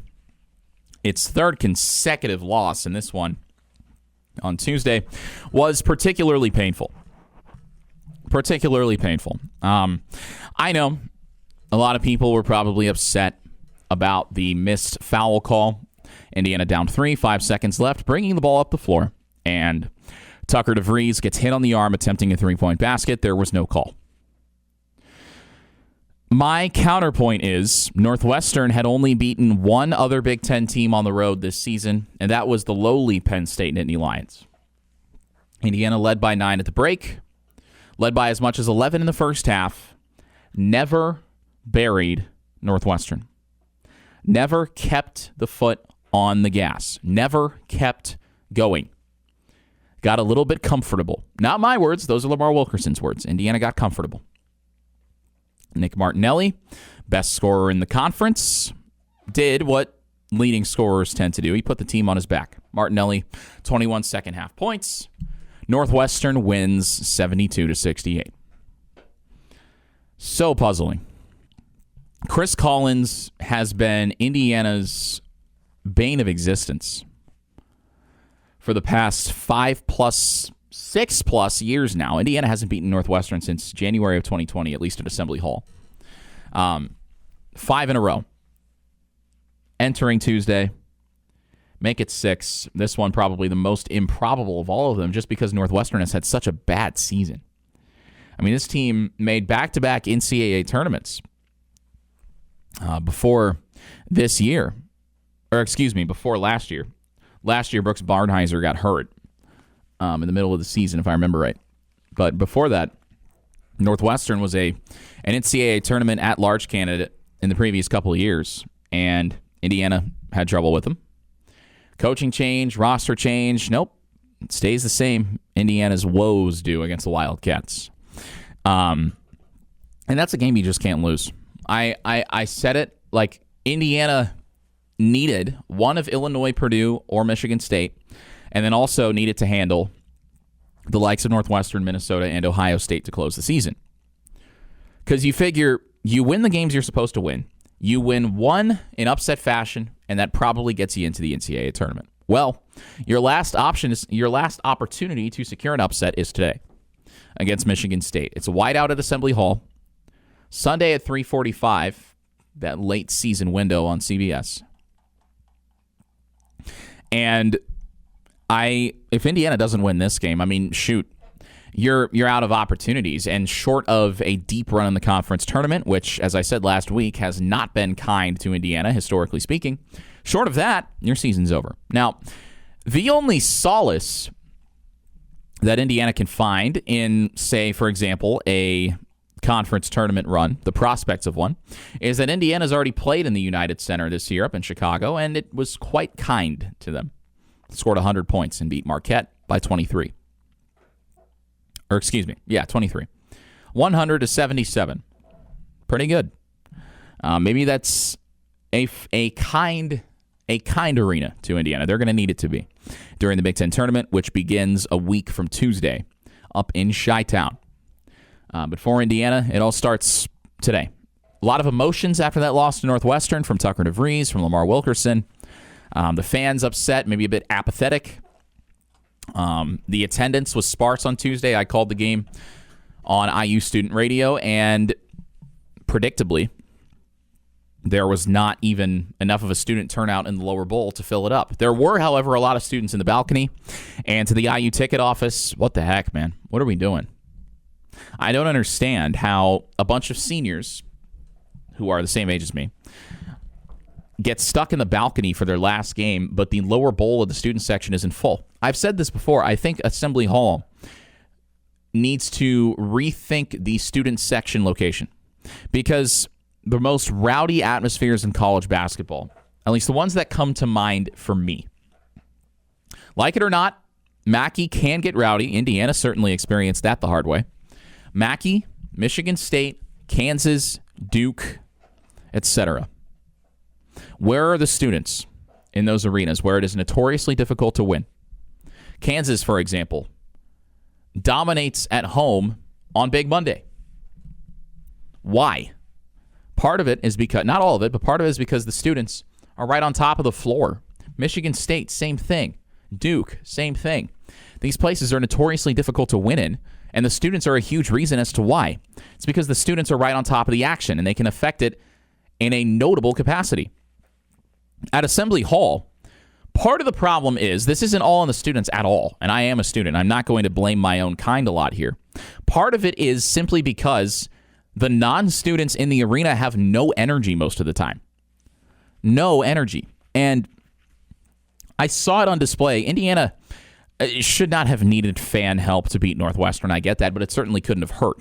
Its third consecutive loss, and this one on Tuesday was particularly painful. Particularly painful. I know a lot of people were probably upset about the missed foul call. Indiana down 3, 5 seconds left, bringing the ball up the floor, and Tucker DeVries gets hit on the arm attempting a three-point basket. There was no call. My counterpoint is Northwestern had only beaten one other Big Ten team on the road this season, and that was the lowly Penn State Nittany Lions. Indiana led by 9 at the break, led by as much as 11 in the first half, never buried Northwestern, never kept the foot on the gas, never kept going. Got a little bit comfortable. Not my words, those are Lamar Wilkerson's words. Indiana got comfortable. Nick Martinelli, best scorer in the conference, did what leading scorers tend to do. He put the team on his back. Martinelli, 21 second half points. Northwestern wins 72-68. So puzzling. Chris Collins has been Indiana's bane of existence for the past 6+ years now. Indiana hasn't beaten Northwestern since January of 2020, at least at Assembly Hall. 5 in a row. Entering Tuesday, make it 6. This one probably the most improbable of all of them, just because Northwestern has had such a bad season. I mean, this team made back-to-back NCAA tournaments before this year. Before last year. Last year, Brooks Barnheiser got hurt in the middle of the season, if I remember right. But before that, Northwestern was an NCAA tournament at-large candidate in the previous couple of years, and Indiana had trouble with them. Coaching change, roster change, nope. It stays the same. Indiana's woes do against the Wildcats. And that's a game you just can't lose. I said it, like, Indiana needed one of Illinois, Purdue, or Michigan State, and then also needed to handle the likes of Northwestern, Minnesota, and Ohio State to close the season. Because you figure you win the games you're supposed to win. You win one in upset fashion, and that probably gets you into the NCAA tournament. Well, your last opportunity to secure an upset is today against Michigan State. It's a whiteout at Assembly Hall, Sunday at 3:45, that late season window on CBS. And if Indiana doesn't win this game, I mean, shoot, you're out of opportunities. And short of a deep run in the conference tournament, which, as I said last week, has not been kind to Indiana, historically speaking, short of that, your season's over. Now, the only solace that Indiana can find in, say, for example, a conference tournament run, the prospects of one, is that Indiana's already played in the United Center this year up in Chicago, and it was quite kind to them. Scored 100 points and beat Marquette by 23. 23. 100-77. Pretty good. Maybe that's a kind arena to Indiana. They're going to need it to be during the Big Ten tournament, which begins a week from Tuesday up in Chi-Town. But for Indiana, it all starts today. A lot of emotions after that loss to Northwestern from Tucker DeVries, from Lamar Wilkerson. The fans upset, maybe a bit apathetic. The attendance was sparse on Tuesday. I called the game on IU Student Radio, and predictably, there was not even enough of a student turnout in the lower bowl to fill it up. There were, however, a lot of students in the balcony, and to the IU ticket office, what the heck, man? What are we doing? I don't understand how a bunch of seniors who are the same age as me get stuck in the balcony for their last game, but the lower bowl of the student section isn't full. I've said this before. I think Assembly Hall needs to rethink the student section location, because the most rowdy atmospheres in college basketball, at least the ones that come to mind for me, like it or not, Mackey can get rowdy. Indiana certainly experienced that the hard way. Mackey, Michigan State, Kansas, Duke, etc. Where are the students in those arenas where it is notoriously difficult to win? Kansas, for example, dominates at home on Big Monday. Why? Part of it is because, not all of it, but part of it is because the students are right on top of the floor. Michigan State, same thing. Duke, same thing. These places are notoriously difficult to win in, and the students are a huge reason as to why. It's because the students are right on top of the action, and they can affect it in a notable capacity. At Assembly Hall, part of the problem is, this isn't all on the students at all, and I am a student. I'm not going to blame my own kind a lot here. Part of it is simply because the non-students in the arena have no energy most of the time. No energy. And I saw it on display. Indiana should not have needed fan help to beat Northwestern. I get that, but it certainly couldn't have hurt.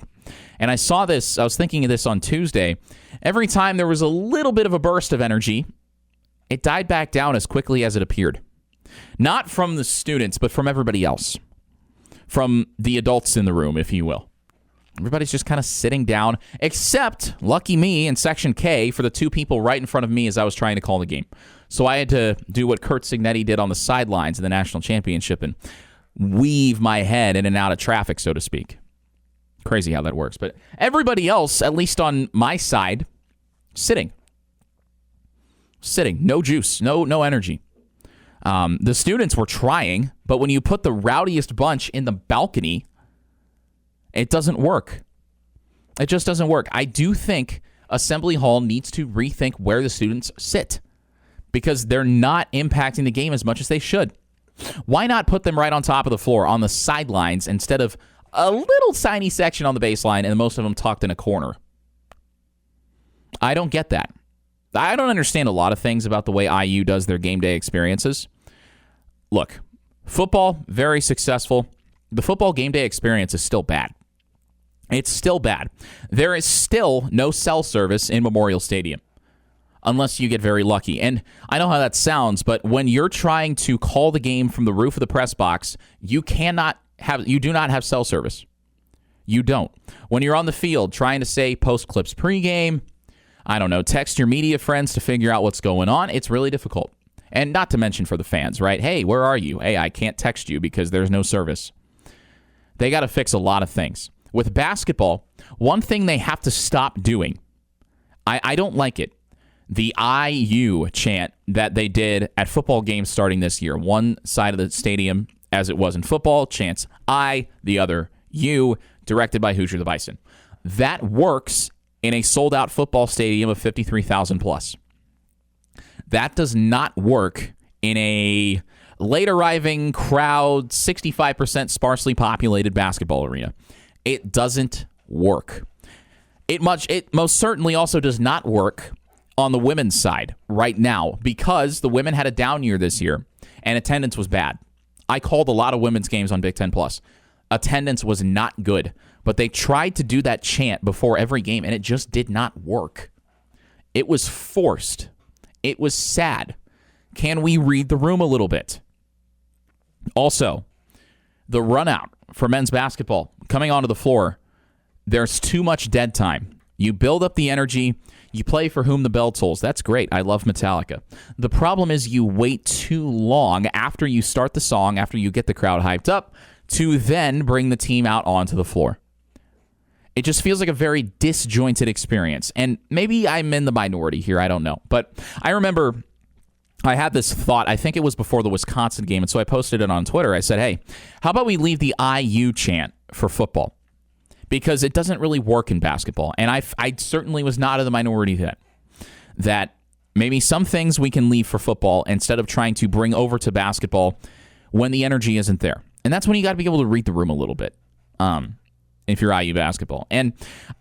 And I saw this, I was thinking of this on Tuesday. Every time there was a little bit of a burst of energy, it died back down as quickly as it appeared. Not from the students, but from everybody else. From the adults in the room, if you will. Everybody's just kind of sitting down, except, lucky me, in Section K for the two people right in front of me as I was trying to call the game. So I had to do what Curt Cignetti did on the sidelines in the national championship and weave my head in and out of traffic, so to speak. Crazy how that works. But everybody else, at least on my side, sitting. Sitting. No juice. No energy. The students were trying, but when you put the rowdiest bunch in the balcony, it doesn't work. It just doesn't work. I do think Assembly Hall needs to rethink where the students sit because they're not impacting the game as much as they should. Why not put them right on top of the floor on the sidelines instead of a little tiny section on the baseline and most of them tucked in a corner? I don't get that. I don't understand a lot of things about the way IU does their game day experiences. Look, football, very successful. The football game day experience is still bad. It's still bad. There is still no cell service in Memorial Stadium unless you get very lucky. And I know how that sounds, but when you're trying to call the game from the roof of the press box, you do not have cell service. You don't. When you're on the field trying to say post clips pregame, I don't know, text your media friends to figure out what's going on, it's really difficult. And not to mention for the fans, right? Hey, where are you? Hey, I can't text you because there's no service. They got to fix a lot of things. With basketball, one thing they have to stop doing, I don't like it, the IU chant that they did at football games starting this year. One side of the stadium, as it was in football, chants I, the other U, directed by Hoosier the Bison. That works in a sold-out football stadium of 53,000 plus. That does not work in a late-arriving crowd, 65% sparsely populated basketball arena. It doesn't work. It most certainly also does not work on the women's side right now because the women had a down year this year and attendance was bad. I called a lot of women's games on Big Ten Plus. Attendance was not good, but they tried to do that chant before every game and it just did not work. It was forced. It was sad. Can we read the room a little bit? Also, the run out for men's basketball coming onto the floor, there's too much dead time. You build up the energy, you play for whom the bell tolls. That's great. I love Metallica. The problem is you wait too long after you start the song, after you get the crowd hyped up, to then bring the team out onto the floor. It just feels like a very disjointed experience. And maybe I'm in the minority here. I don't know. But I remember I had this thought. I think it was before the Wisconsin game. And so I posted it on Twitter. I said, hey, how about we leave the IU chant for football? Because it doesn't really work in basketball. And I certainly was not in the minority then. That maybe some things we can leave for football instead of trying to bring over to basketball when the energy isn't there. And that's when you got to be able to read the room a little bit. If you're IU basketball. And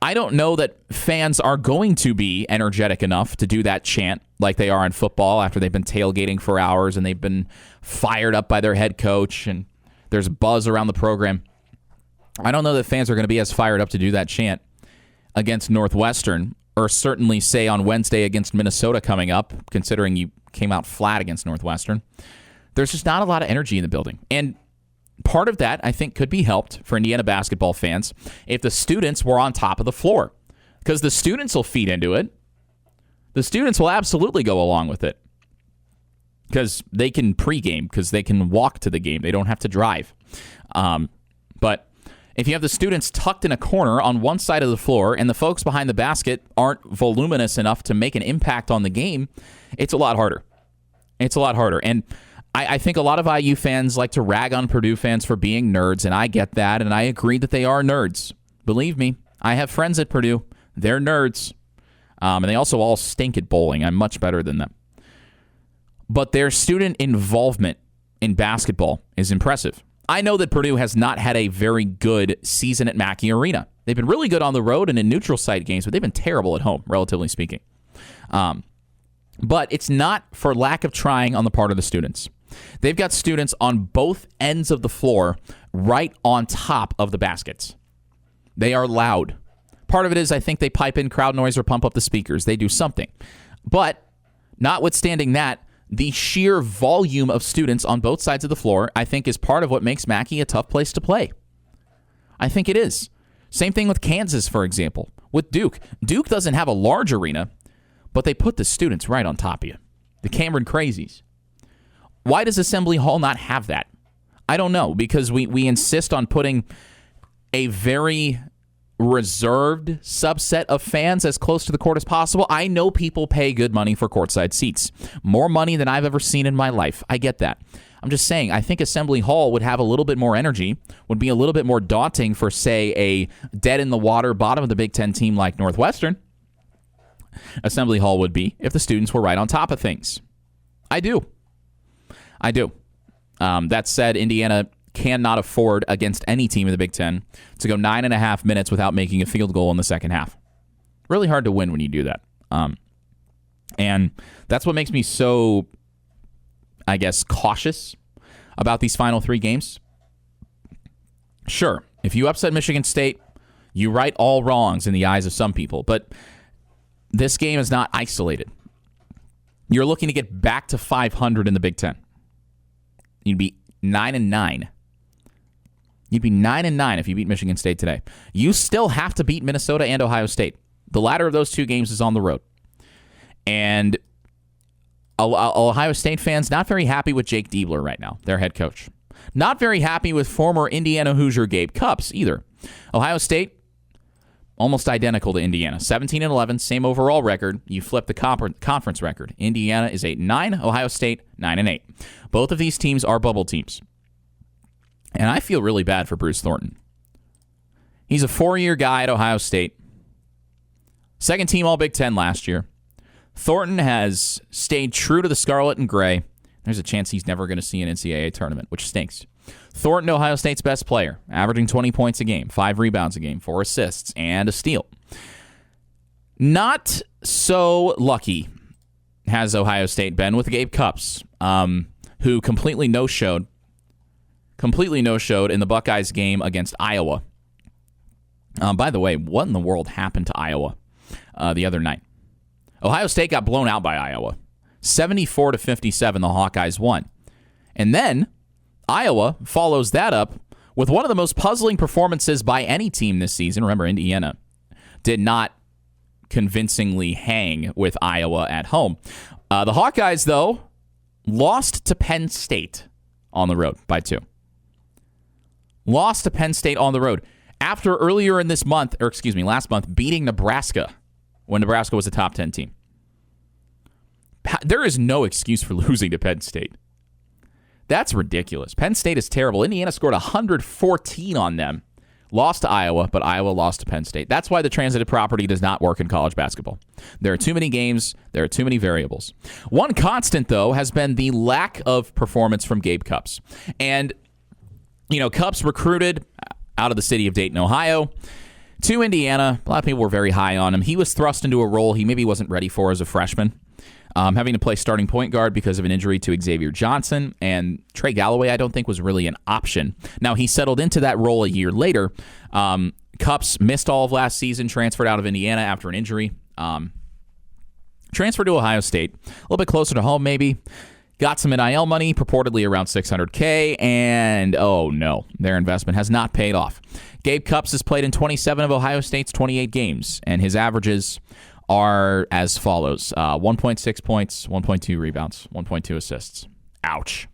I don't know that fans are going to be energetic enough to do that chant like they are in football after they've been tailgating for hours and they've been fired up by their head coach and there's buzz around the program. I don't know that fans are going to be as fired up to do that chant against Northwestern or certainly, say, on Wednesday against Minnesota coming up, considering you came out flat against Northwestern. There's just not a lot of energy in the building. And part of that, I think, could be helped for Indiana basketball fans if the students were on top of the floor, because the students will feed into it. The students will absolutely go along with it because they can pregame, because they can walk to the game. They don't have to drive. But if you have the students tucked in a corner on one side of the floor and the folks behind the basket aren't voluminous enough to make an impact on the game, it's a lot harder. It's a lot harder. And I think a lot of IU fans like to rag on Purdue fans for being nerds, and I get that, and I agree that they are nerds. Believe me, I have friends at Purdue. They're nerds. And they also all stink at bowling. I'm much better than them. But their student involvement in basketball is impressive. I know that Purdue has not had a very good season at Mackey Arena. They've been really good on the road and in neutral site games, but they've been terrible at home, relatively speaking. But it's not for lack of trying on the part of the students. They've got students on both ends of the floor right on top of the baskets. They are loud. Part of it is I think they pipe in crowd noise or pump up the speakers. They do something. But notwithstanding that, the sheer volume of students on both sides of the floor, I think, is part of what makes Mackey a tough place to play. I think it is. Same thing with Kansas, for example. With Duke. Duke doesn't have a large arena, but they put the students right on top of you. The Cameron Crazies. Why does Assembly Hall not have that? I don't know, because we insist on putting a very reserved subset of fans as close to the court as possible. I know people pay good money for courtside seats. More money than I've ever seen in my life. I get that. I'm just saying, I think Assembly Hall would have a little bit more energy, would be a little bit more daunting for, say, a dead-in-the-water bottom of the Big Ten team like Northwestern. Assembly Hall would be if the students were right on top of things. I do. That said, Indiana cannot afford against any team in the Big Ten to go 9.5 minutes without making a field goal in the second half. Really hard to win when you do that. And that's what makes me so, I guess, cautious about these final three games. Sure, if you upset Michigan State, you right all wrongs in the eyes of some people, but this game is not isolated. You're looking to get back to 500 in the Big Ten. You'd be 9-9. You'd be 9-9 if you beat Michigan State today. You still have to beat Minnesota and Ohio State. The latter of those two games is on the road. And Ohio State fans not very happy with Jake Diebler right now, their head coach. Not very happy with former Indiana Hoosier Gabe Cupps either. Ohio State, almost identical to Indiana. 17-11, same overall record. You flip the conference record. Indiana is 8-9, Ohio State 9-8. Both of these teams are bubble teams. And I feel really bad for Bruce Thornton. He's a 4-year guy at Ohio State. Second team All-Big Ten last year. Thornton has stayed true to the scarlet and gray. There's a chance he's never going to see an NCAA tournament, which stinks. Thornton, Ohio State's best player, averaging 20 points a game, 5 rebounds a game, 4 assists, and a steal. Not so lucky has Ohio State been with Gabe Cupps, who completely no-showed in the Buckeyes game against Iowa. By the way, what in the world happened to Iowa the other night? Ohio State got blown out by Iowa. 74-57, the Hawkeyes won. And then Iowa follows that up with one of the most puzzling performances by any team this season. Remember, Indiana did not convincingly hang with Iowa at home. The Hawkeyes, though, lost to Penn State on the road by 2. Lost to Penn State on the road after earlier in this month, or excuse me, last month, beating Nebraska when Nebraska was a top 10 team. There is no excuse for losing to Penn State. That's ridiculous. Penn State is terrible. Indiana scored 114 on them. Lost to Iowa, but Iowa lost to Penn State. That's why the transitive property does not work in college basketball. There are too many games. There are too many variables. One constant, though, has been the lack of performance from Gabe Cupps. And, Cupps recruited out of the city of Dayton, Ohio, to Indiana. A lot of people were very high on him. He was thrust into a role he maybe wasn't ready for as a freshman. Having to play starting point guard because of an injury to Xavier Johnson, and Trey Galloway I don't think was really an option. Now, he settled into that role a year later. Cupps missed all of last season, transferred out of Indiana after an injury. Transferred to Ohio State, a little bit closer to home maybe. got some NIL money, purportedly around $600K, and oh no, their investment has not paid off. Gabe Cupps has played in 27 of Ohio State's 28 games, and his averages are as follows. 1.6 points, 1.2 rebounds, 1.2 assists. Ouch.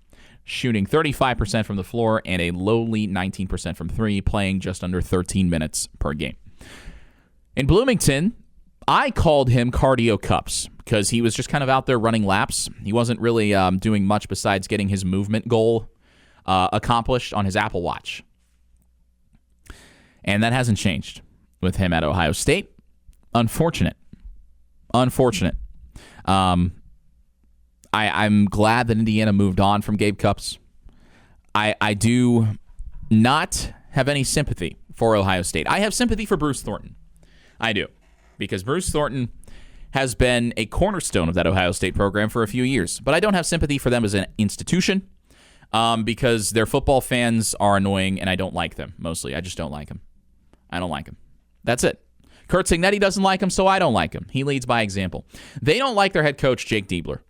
Shooting 35% from the floor and a lowly 19% from three, playing just under 13 minutes per game. In Bloomington, I called him Cardio Cupps because he was just kind of out there running laps. He wasn't really doing much besides getting his movement goal accomplished on his Apple Watch. And that hasn't changed with him at Ohio State. Unfortunate. I'm glad that Indiana moved on from Gabe Cupps. I do not have any sympathy for Ohio State. I have sympathy for Bruce Thornton. I do. Because Bruce Thornton has been a cornerstone of that Ohio State program for a few years. But I don't have sympathy for them as an institution because their football fans are annoying and I don't like them, mostly. I just don't like them. I don't like them. That's it. Kurt Signetti doesn't like him, so I don't like him. He leads by example. They don't like their head coach, Jake Diebler.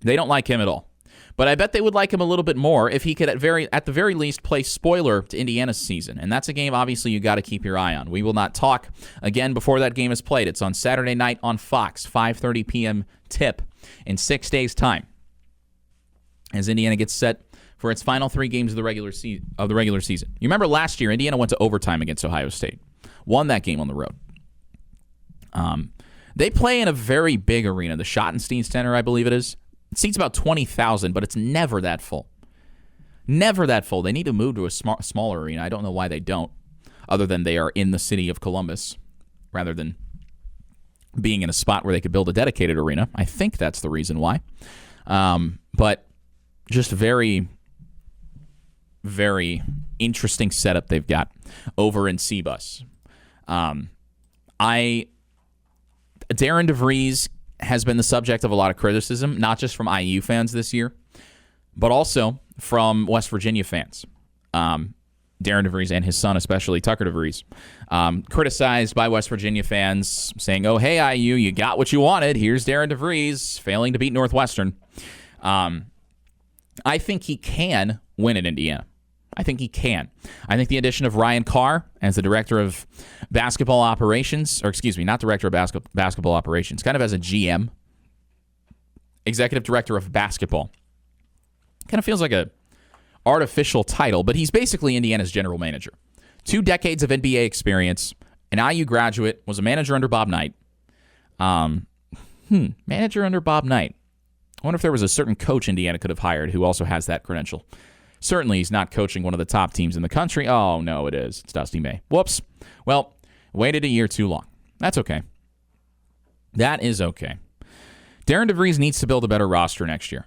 They don't like him at all. But I bet they would like him a little bit more if he could at the very least play spoiler to Indiana's season. And that's a game, obviously, you got to keep your eye on. We will not talk again before that game is played. It's on Saturday night on Fox, 5:30 p.m. tip in 6 days' time, as Indiana gets set for its final 3 games of the regular season. You remember last year, Indiana went to overtime against Ohio State, won that game on the road. They play in a very big arena, the Schottenstein Center, I believe it is. It seats about 20,000, but it's never that full. Never that full. They need to move to a smaller arena. I don't know why they don't, other than they are in the city of Columbus rather than being in a spot where they could build a dedicated arena. I think that's the reason why. But just very, very interesting setup they've got over in C-Bus. Darren DeVries has been the subject of a lot of criticism, not just from IU fans this year, but also from West Virginia fans. Darren DeVries and his son, especially Tucker DeVries, criticized by West Virginia fans, saying, oh, hey, IU, you got what you wanted. Here's Darren DeVries failing to beat Northwestern. I think he can win at Indiana. I think he can. I think the addition of Ryan Carr as the director of basketball operations, or excuse me, not director of basketball operations, kind of as a GM, executive director of basketball. Kind of feels like a artificial title, but he's basically Indiana's general manager. 2 decades of NBA experience, an IU graduate, was a manager under Bob Knight. Manager under Bob Knight. I wonder if there was a certain coach Indiana could have hired who also has that credential. Certainly, he's not coaching one of the top teams in the country. Oh, no, it is. It's Dusty May. Whoops. Well, waited a year too long. That's okay. That is okay. Darren DeVries needs to build a better roster next year.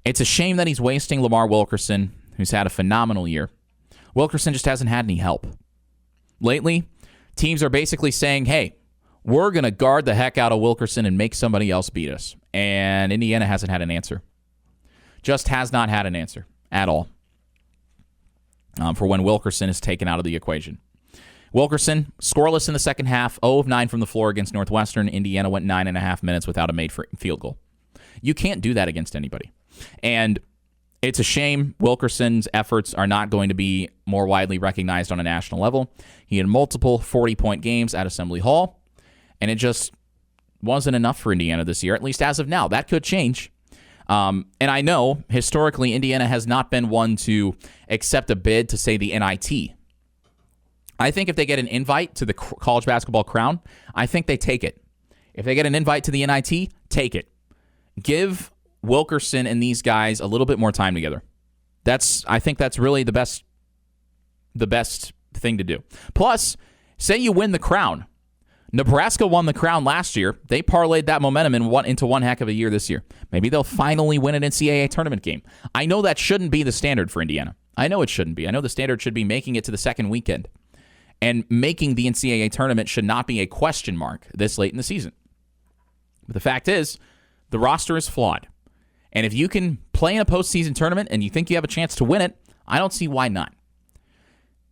It's a shame that he's wasting Lamar Wilkerson, who's had a phenomenal year. Wilkerson just hasn't had any help. Lately, teams are basically saying, hey, we're going to guard the heck out of Wilkerson and make somebody else beat us. And Indiana hasn't had an answer. Just has not had an answer at all for when Wilkerson is taken out of the equation. Wilkerson, scoreless in the second half, 0 of 9 from the floor against Northwestern. Indiana went 9.5 minutes without a made field goal. You can't do that against anybody. And it's a shame Wilkerson's efforts are not going to be more widely recognized on a national level. He had multiple 40-point games at Assembly Hall, and it just wasn't enough for Indiana this year, at least as of now. That could change. And I know, historically, Indiana has not been one to accept a bid to, say, the NIT. I think if they get an invite to the college basketball crown, I think they take it. If they get an invite to the NIT, take it. Give Wilkerson and these guys a little bit more time together. I think that's really the best thing to do. Plus, say you win the crown. Nebraska won the crown last year. They parlayed that momentum into one heck of a year this year. Maybe they'll finally win an NCAA tournament game. I know that shouldn't be the standard for Indiana. I know it shouldn't be. I know the standard should be making it to the second weekend. And making the NCAA tournament should not be a question mark this late in the season. But the fact is, the roster is flawed. And if you can play in a postseason tournament and you think you have a chance to win it, I don't see why not.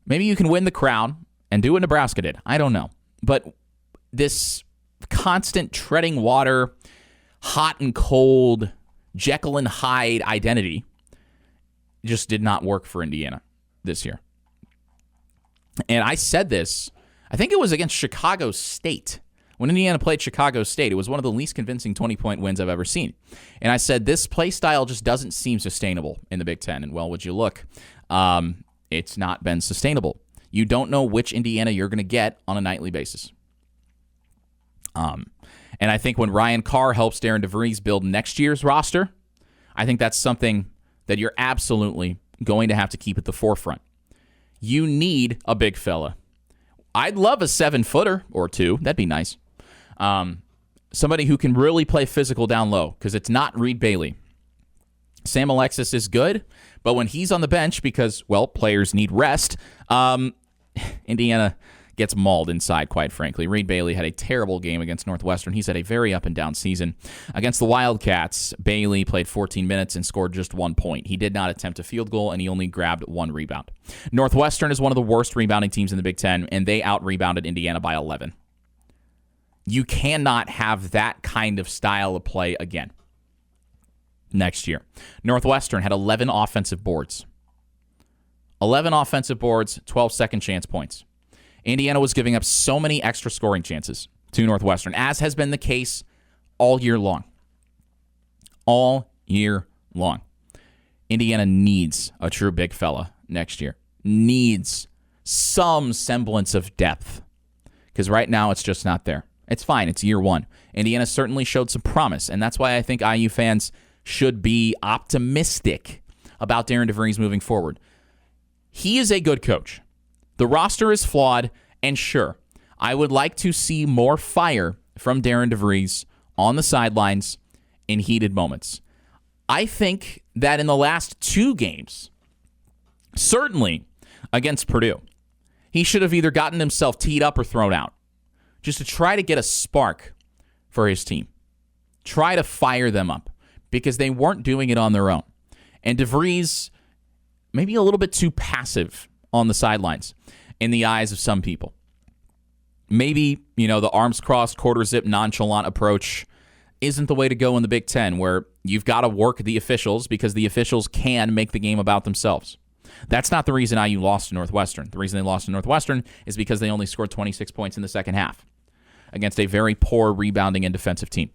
Maybe you can win the crown and do what Nebraska did. I don't know. But this constant treading water, hot and cold Jekyll and Hyde identity just did not work for Indiana this year. And I said this, I think it was against Chicago State. When Indiana played Chicago State, it was one of the least convincing 20-point wins I've ever seen. And I said, this play style just doesn't seem sustainable in the Big Ten. And, well, would you look? It's not been sustainable. You don't know which Indiana you're going to get on a nightly basis. And I think when Ryan Carr helps Darren DeVries build next year's roster, I think that's something that you're absolutely going to have to keep at the forefront. You need a big fella. I'd love a 7-footer or two. That'd be nice. Somebody who can really play physical down low, because it's not Reed Bailey. Sam Alexis is good, but when he's on the bench because, well, players need rest, Indiana gets mauled inside, quite frankly. Reed Bailey had a terrible game against Northwestern. He's had a very up-and-down season. Against the Wildcats, Bailey played 14 minutes and scored just 1 point. He did not attempt a field goal, and he only grabbed 1 rebound. Northwestern is one of the worst rebounding teams in the Big Ten, and they out-rebounded Indiana by 11. You cannot have that kind of style of play again next year. Northwestern had 11 offensive boards. 11 offensive boards, 12 second-chance points. Indiana was giving up so many extra scoring chances to Northwestern, as has been the case all year long. All year long. Indiana needs a true big fella next year. Needs some semblance of depth. Because right now it's just not there. It's fine. It's year one. Indiana certainly showed some promise, and that's why I think IU fans should be optimistic about Darren DeVries moving forward. He is a good coach. The roster is flawed, and sure, I would like to see more fire from Darren DeVries on the sidelines in heated moments. I think that in the last 2 games, certainly against Purdue, he should have either gotten himself teed up or thrown out just to try to get a spark for his team. Try to fire them up because they weren't doing it on their own. And DeVries, maybe a little bit too passive on the sidelines in the eyes of some people. Maybe, the arms crossed, quarter zip, nonchalant approach isn't the way to go in the Big Ten, where you've got to work the officials because the officials can make the game about themselves. That's not the reason IU lost to Northwestern. The reason they lost to Northwestern is because they only scored 26 points in the second half against a very poor rebounding and defensive team.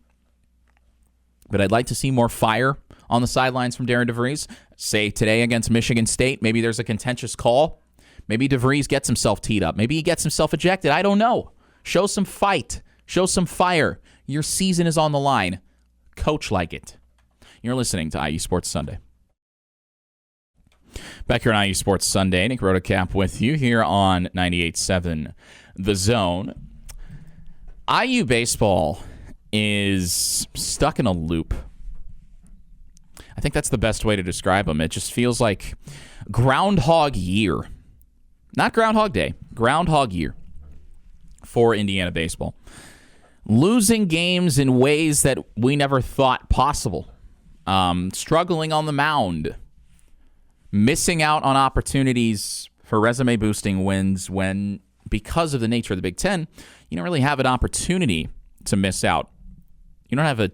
But I'd like to see more fire on the sidelines from Darren DeVries. Say today against Michigan State, maybe there's a contentious call. Maybe DeVries gets himself teed up. Maybe he gets himself ejected. I don't know. Show some fight. Show some fire. Your season is on the line. Coach like it. You're listening to IU Sports Sunday. Back here on IU Sports Sunday, Nick Rotacap with you here on 98.7 The Zone. IU baseball is stuck in a loop. I think that's the best way to describe them. It just feels like Groundhog Year. Not Groundhog Day, Groundhog Year for Indiana baseball. Losing games in ways that we never thought possible. Struggling on the mound. Missing out on opportunities for resume-boosting wins when, because of the nature of the Big Ten, you don't really have an opportunity to miss out. You don't have a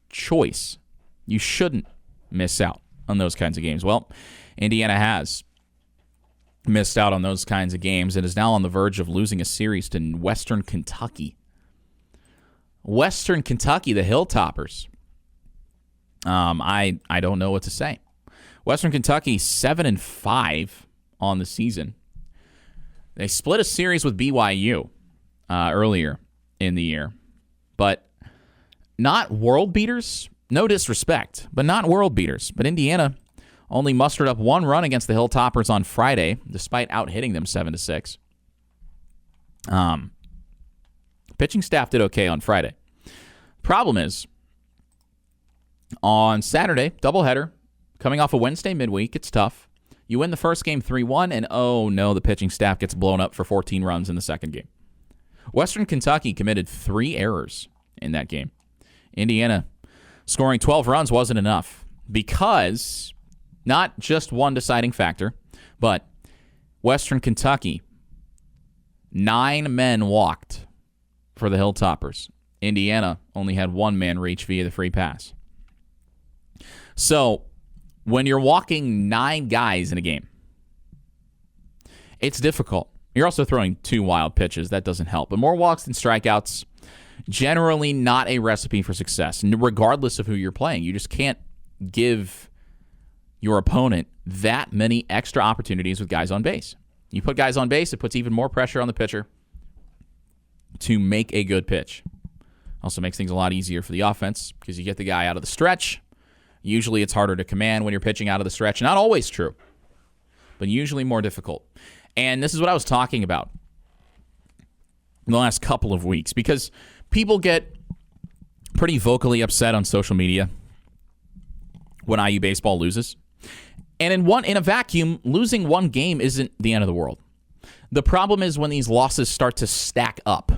choice. You shouldn't miss out on those kinds of games. Well, Indiana has missed out on those kinds of games and is now on the verge of losing a series to Western Kentucky. Western Kentucky, the Hilltoppers. I don't know what to say. Western Kentucky 7-5 on the season. They split a series with BYU earlier in the year, but not world beaters. No disrespect, but not world beaters. But Indiana only mustered up 1 run against the Hilltoppers on Friday, despite out-hitting them 7-6. Pitching staff did okay on Friday. Problem is, on Saturday, doubleheader, coming off a Wednesday midweek, it's tough. You win the first game 3-1, and oh no, the pitching staff gets blown up for 14 runs in the second game. Western Kentucky committed 3 errors in that game. Indiana scoring 12 runs wasn't enough because not just one deciding factor, but Western Kentucky, 9 men walked for the Hilltoppers. Indiana only had 1 man reach via the free pass. So when you're walking 9 guys in a game, it's difficult. You're also throwing 2 wild pitches. That doesn't help. But more walks than strikeouts, generally not a recipe for success, regardless of who you're playing. You just can't give your opponent that many extra opportunities with guys on base. You put guys on base, it puts even more pressure on the pitcher to make a good pitch. Also makes things a lot easier for the offense because you get the guy out of the stretch. Usually it's harder to command when you're pitching out of the stretch. Not always true, but usually more difficult. And this is what I was talking about in the last couple of weeks, because people get pretty vocally upset on social media when IU baseball loses. And in a vacuum, losing one game isn't the end of the world. The problem is when these losses start to stack up.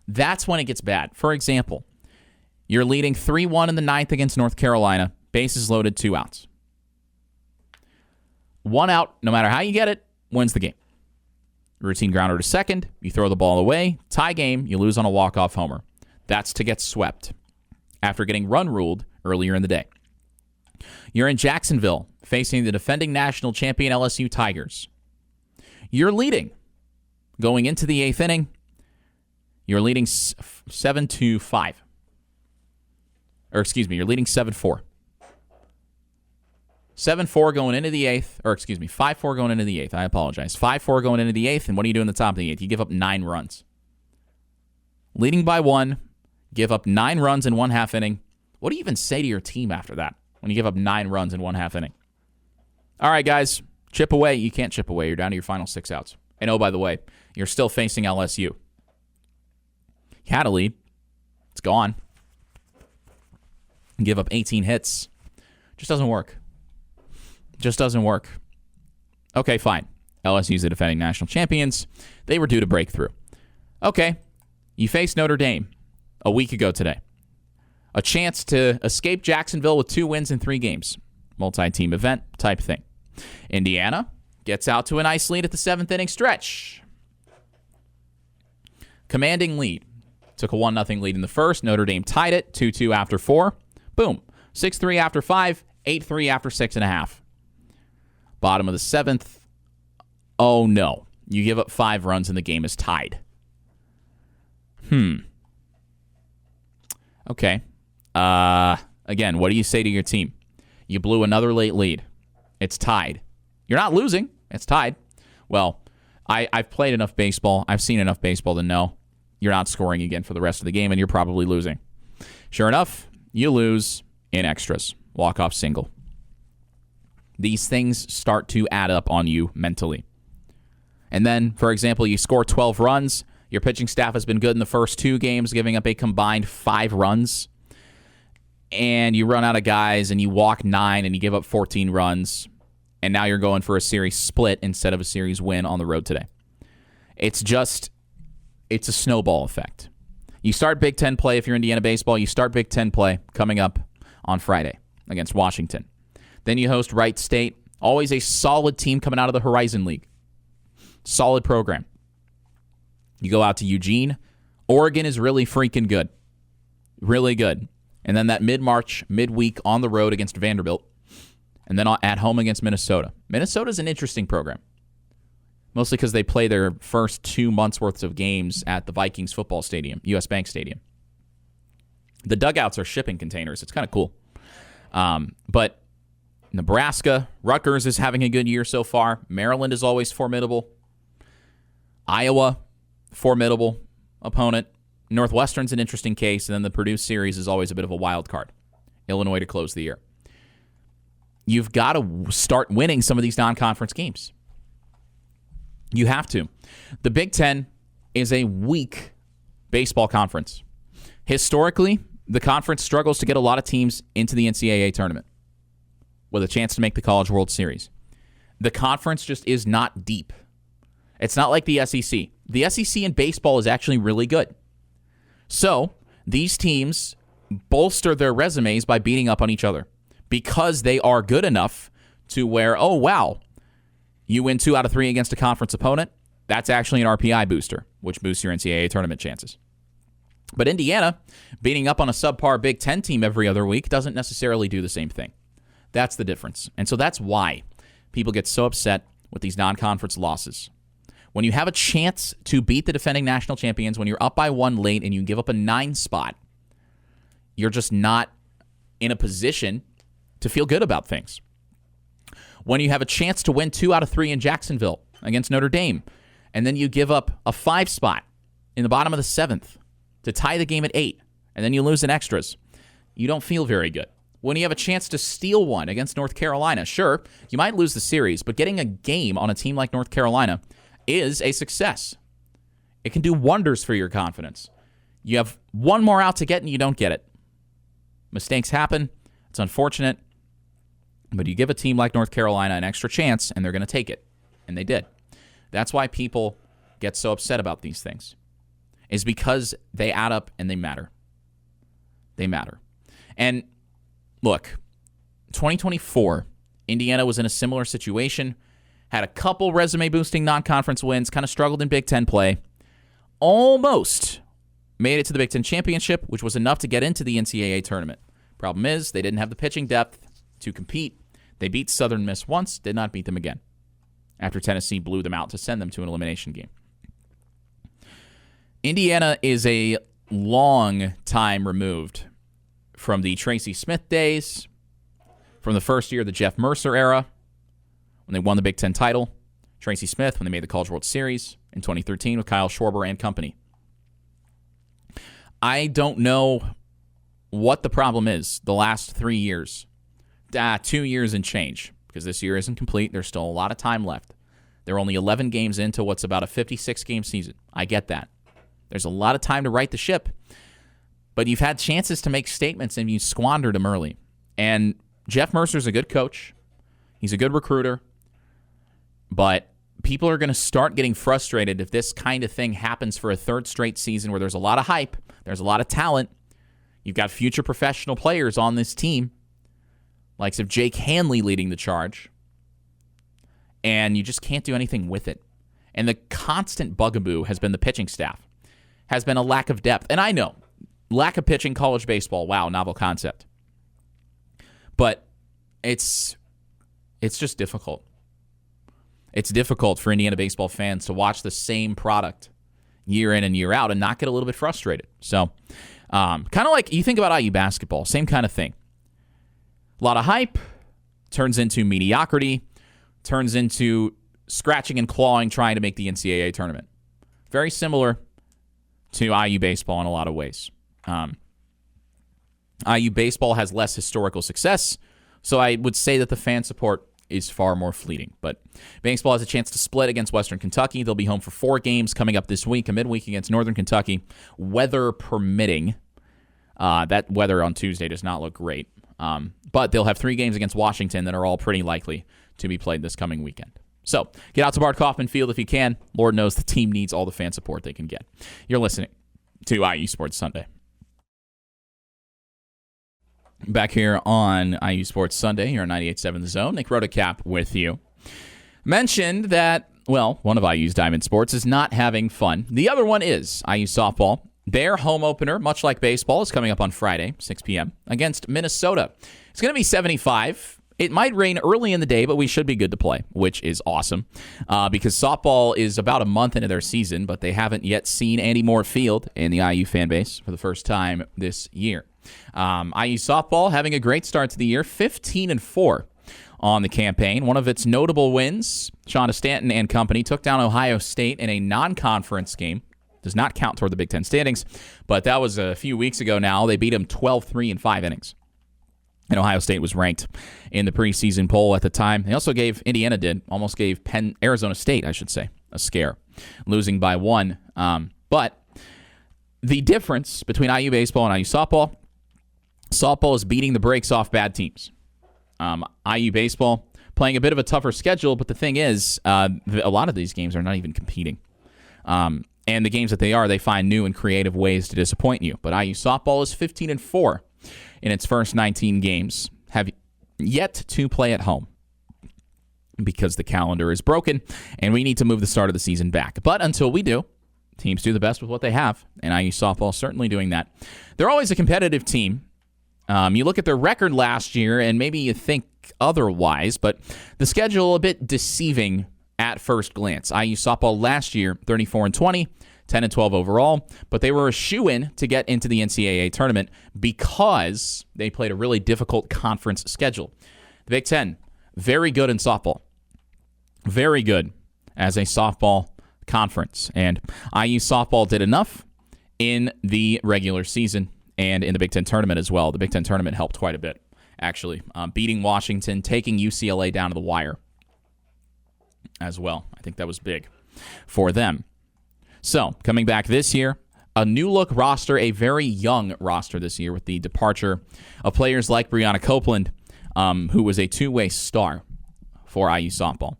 That's when it gets bad. For example, you're leading 3-1 in the 9th against North Carolina. Bases loaded, 2 outs. 1 out, no matter how you get it, wins the game. Routine grounder to second. You throw the ball away. Tie game. You lose on a walk-off homer. That's to get swept after getting run ruled earlier in the day. You're in Jacksonville facing the defending national champion LSU Tigers. You're leading. Going into the 8th inning, you're leading 7-5. Or excuse me, you're leading 7-4. 7-4 going into the 8th, or excuse me, 5-4 going into the 8th. I apologize. 5-4 going into the 8th, and what do you do in the top of the 8th? You give up 9 runs. Leading by 1, give up 9 runs in 1/2 inning. What do you even say to your team after that when you give up 9 runs in 1/2 inning? All right, guys, chip away. You can't chip away. You're down to your final 6 outs. And oh, by the way, you're still facing LSU. You had a lead. It's gone. Give up 18 hits. Just doesn't work. Just doesn't work. Okay, fine. LSU's the defending national champions. They were due to break through. Okay, you faced Notre Dame a week ago today. A chance to escape Jacksonville with 2 wins in 3 games. Multi-team event type thing. Indiana gets out to a nice lead at the 7th inning stretch. Commanding lead. Took a 1-0 lead in the first. Notre Dame tied it 2-2 after 4. Boom. 6-3 after 5. 8-3 after 6.5. Bottom of the 7th. Oh, no. You give up 5 runs and the game is tied. Okay. Again, what do you say to your team? You blew another late lead. It's tied. You're not losing. It's tied. Well, I've played enough baseball. I've seen enough baseball to know you're not scoring again for the rest of the game, and you're probably losing. Sure enough, you lose in extras. Walk-off single. These things start to add up on you mentally. And then, for example, you score 12 runs. Your pitching staff has been good in the first 2 games, giving up a combined 5 runs. And you run out of guys, and you walk 9, and you give up 14 runs. And now you're going for a series split instead of a series win on the road today. It's a snowball effect. You start Big Ten play if you're Indiana baseball. You start Big Ten play coming up on Friday against Washington. Then you host Wright State. Always a solid team coming out of the Horizon League. Solid program. You go out to Eugene. Oregon is really freaking good. Really good. And then that mid-March, midweek on the road against Vanderbilt. And then at home against Minnesota. Minnesota's an interesting program. Mostly because they play their first 2 months' worth of games at the Vikings football stadium, U.S. Bank Stadium. The dugouts are shipping containers. It's kind of cool. But Nebraska, Rutgers is having a good year so far. Maryland is always formidable. Iowa, formidable opponent. Northwestern's an interesting case, and then the Purdue series is always a bit of a wild card. Illinois to close the year. You've got to start winning some of these non-conference games. You have to. The Big Ten is a weak baseball conference. Historically, the conference struggles to get a lot of teams into the NCAA tournament with a chance to make the College World Series. The conference just is not deep. It's not like the SEC. The SEC in baseball is actually really good. So these teams bolster their resumes by beating up on each other because they are good enough to where, oh, wow, you win 2 out of 3 against a conference opponent. That's actually an RPI booster, which boosts your NCAA tournament chances. But Indiana, beating up on a subpar Big Ten team every other week, doesn't necessarily do the same thing. That's the difference. And so that's why people get so upset with these non-conference losses. When you have a chance to beat the defending national champions, when you're up by 1 late and you give up a 9 spot, you're just not in a position to feel good about things. When you have a chance to win 2 out of 3 in Jacksonville against Notre Dame, and then you give up a 5 spot in the bottom of the 7th to tie the game at 8, and then you lose in extras, you don't feel very good. When you have a chance to steal one against North Carolina, sure, you might lose the series, but getting a game on a team like North Carolina is a success. It can do wonders for your confidence. You have one more out to get, and you don't get it. Mistakes happen. It's unfortunate. But you give a team like North Carolina an extra chance, and they're going to take it. And they did. That's why people get so upset about these things, is because they add up and they matter. They matter. And look, 2024, Indiana was in a similar situation, had a couple resume-boosting non-conference wins, kind of struggled in Big Ten play, almost made it to the Big Ten championship, which was enough to get into the NCAA tournament. Problem is, they didn't have the pitching depth to compete. They beat Southern Miss once, did not beat them again, after Tennessee blew them out to send them to an elimination game. Indiana is a long time removed from the Tracy Smith days, from the first year of the Jeff Mercer era, when they won the Big Ten title. Tracy Smith, when they made the College World Series in 2013 with Kyle Schwarber and company. I don't know what the problem is the last 3 years. 2 years and change, because this year isn't complete. There's still a lot of time left. They're only 11 games into what's about a 56-game season. I get that. There's a lot of time to right the ship, but you've had chances to make statements and you squandered them early. And Jeff Mercer's a good coach. He's a good recruiter. But people are going to start getting frustrated if this kind of thing happens for a third straight season where there's a lot of hype, there's a lot of talent. You've got future professional players on this team, likes of Jake Hanley leading the charge, and you just can't do anything with it. And the constant bugaboo has been the pitching staff, has been a lack of depth. And I know, lack of pitching, college baseball, wow, novel concept. But it's just difficult. It's difficult for Indiana baseball fans to watch the same product year in and year out and not get a little bit frustrated. So, kind of like you think about IU basketball, same kind of thing. A lot of hype turns into mediocrity, turns into scratching and clawing trying to make the NCAA tournament. Very similar to IU baseball in a lot of ways. IU baseball has less historical success, so I would say that the fan support is far more fleeting. But baseball has a chance to split against Western Kentucky. They'll be home for 4 games coming up this week, a midweek against Northern Kentucky, weather permitting. That weather on Tuesday does not look great. But they'll have 3 games against Washington that are all pretty likely to be played this coming weekend. So get out to Bart Kaufman Field if you can. Lord knows the team needs all the fan support they can get. You're listening to IU Sports Sunday. Back here on IU Sports Sunday here on 98.7 The Zone. Nick Rotacap with you. Mentioned that, well, one of IU's Diamond Sports is not having fun. The other one is IU softball. Their home opener, much like baseball, is coming up on Friday, 6 p.m., against Minnesota. It's going to be 75. It might rain early in the day, but we should be good to play, which is awesome because softball is about a month into their season, but they haven't yet seen Andy Moore Field in the IU fan base for the first time this year. IU softball having a great start to the year, 15-4 on the campaign. One of its notable wins, Shonda Stanton and company took down Ohio State in a non-conference game. Does not count toward the Big Ten standings, but that was a few weeks ago now. They beat them 12-3 in 5 innings. And Ohio State was ranked in the preseason poll at the time. They also gave, Indiana did, almost gave Arizona State, I should say, a scare, losing by 1. But the difference between IU baseball and IU softball is beating the brakes off bad teams. IU baseball playing a bit of a tougher schedule, but the thing is, a lot of these games are not even competing. And the games that they are, they find new and creative ways to disappoint you. But IU softball is 15-4 in its first 19 games, have yet to play at home because the calendar is broken and we need to move the start of the season back. But until we do, teams do the best with what they have, and IU softball is certainly doing that. They're always a competitive team. You look at their record last year, and maybe you think otherwise, but the schedule a bit deceiving at first glance. IU softball last year, 34-20, 10-12 overall, but they were a shoo-in to get into the NCAA tournament because they played a really difficult conference schedule. The Big Ten, very good in softball. Very good as a softball conference. And IU softball did enough in the regular season and in the Big Ten tournament as well. The Big Ten tournament helped quite a bit, actually. Beating Washington, taking UCLA down to the wire as well. I think that was big for them. So, coming back this year, a new-look roster, a very young roster this year with the departure of players like Brianna Copeland, who was a two-way star for IU softball.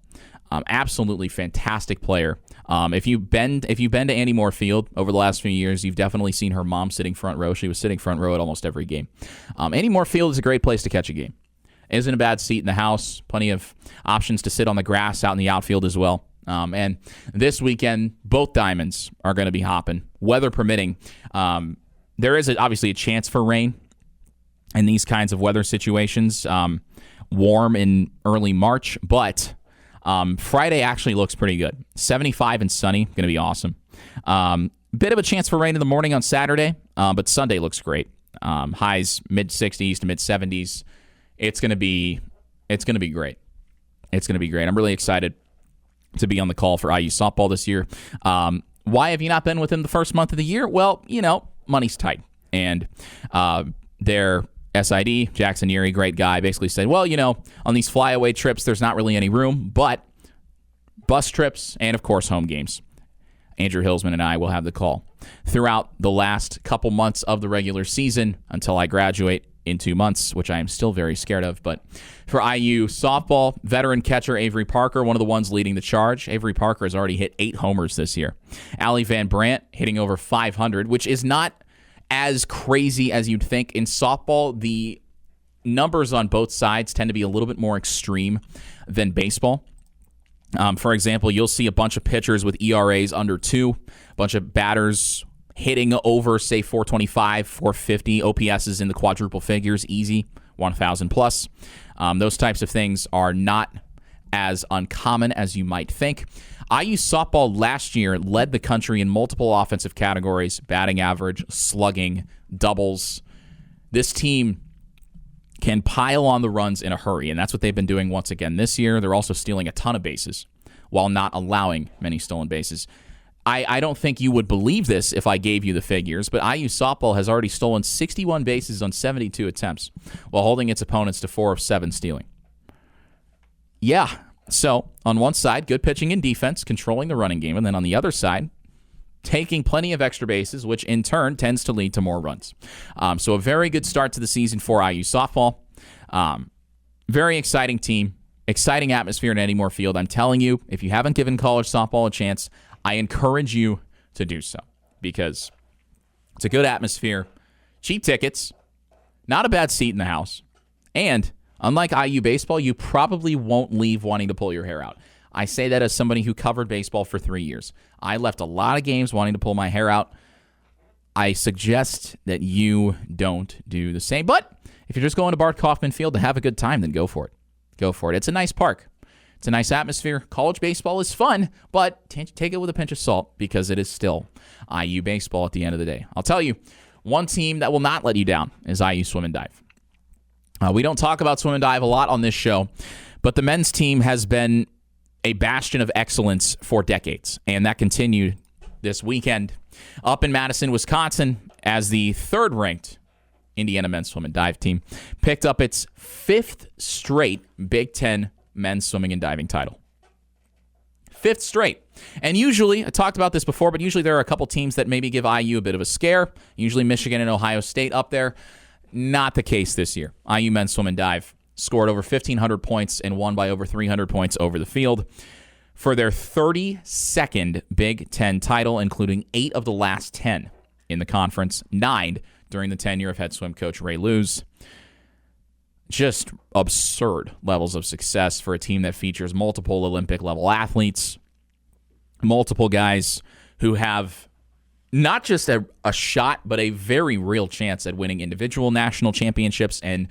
Absolutely fantastic player. If you've been to Andy Moore Field over the last few years, you've definitely seen her mom sitting front row. She was sitting front row at almost every game. Andy Moore Field is a great place to catch a game. Isn't a bad seat in the house. Plenty of options to sit on the grass out in the outfield as well. And this weekend, both diamonds are going to be hopping, weather permitting. There is obviously a chance for rain in these kinds of weather situations. Warm in early March, but Friday actually looks pretty good. 75 and sunny, going to be awesome. Bit of a chance for rain in the morning on Saturday, but Sunday looks great. Highs mid-60s to mid-70s. It's going to be great. It's going to be great. I'm really excited to be on the call for IU softball this year. Why have you not been within the first month of the year? Well, money's tight. And their SID, Jackson Erie, great guy, basically said, well, on these flyaway trips, there's not really any room, but bus trips and, of course, home games. Andrew Hillsman and I will have the call throughout the last couple months of the regular season until I graduate in 2 months, which I am still very scared of. But for IU softball, veteran catcher Avery Parker, one of the ones leading the charge. Avery Parker has already hit 8 homers this year. Allie Van Brandt hitting over 500, which is not as crazy as you'd think. In softball, the numbers on both sides tend to be a little bit more extreme than baseball. For example, you'll see a bunch of pitchers with ERAs under 2, a bunch of batters hitting over, say, 425, 450, OPSs in the quadruple figures, easy, 1,000 plus. Those types of things are not as uncommon as you might think. IU softball last year led the country in multiple offensive categories: batting average, slugging, doubles. This team can pile on the runs in a hurry, and that's what they've been doing once again this year. They're also stealing a ton of bases while not allowing many stolen bases. I don't think you would believe this if I gave you the figures, but IU softball has already stolen 61 bases on 72 attempts while holding its opponents to 4 of 7 stealing. Yeah, so on one side, good pitching and defense, controlling the running game, and then on the other side, taking plenty of extra bases, which in turn tends to lead to more runs. So a very good start to the season for IU softball. Very exciting team, exciting atmosphere in Andy Moore Field. I'm telling you, if you haven't given college softball a chance, I encourage you to do so because it's a good atmosphere, cheap tickets, not a bad seat in the house, and unlike IU baseball, you probably won't leave wanting to pull your hair out. I say that as somebody who covered baseball for 3 years. I left a lot of games wanting to pull my hair out. I suggest that you don't do the same. But if you're just going to Bart Kaufman Field to have a good time, then go for it. Go for it. It's a nice park. It's a nice atmosphere. College baseball is fun, but take it with a pinch of salt because it is still IU baseball at the end of the day. I'll tell you, one team that will not let you down is IU Swim and Dive. We don't talk about swim and dive a lot on this show, but the men's team has been a bastion of excellence for decades, and that continued this weekend up in Madison, Wisconsin, as the third-ranked Indiana men's swim and dive team picked up its 5th straight Big Ten men's swimming and diving title. 5th straight. And usually, I talked about this before, but usually there are a couple teams that maybe give IU a bit of a scare. Usually Michigan and Ohio State up there. Not the case this year. IU men's swim and dive scored over 1,500 points and won by over 300 points over the field for their 32nd Big Ten title, including 8 of the last 10 in the conference, 9 during the tenure of head swim coach Ray Lewis. Just absurd levels of success for a team that features multiple Olympic-level athletes, multiple guys who have not just a shot, but a very real chance at winning individual national championships, and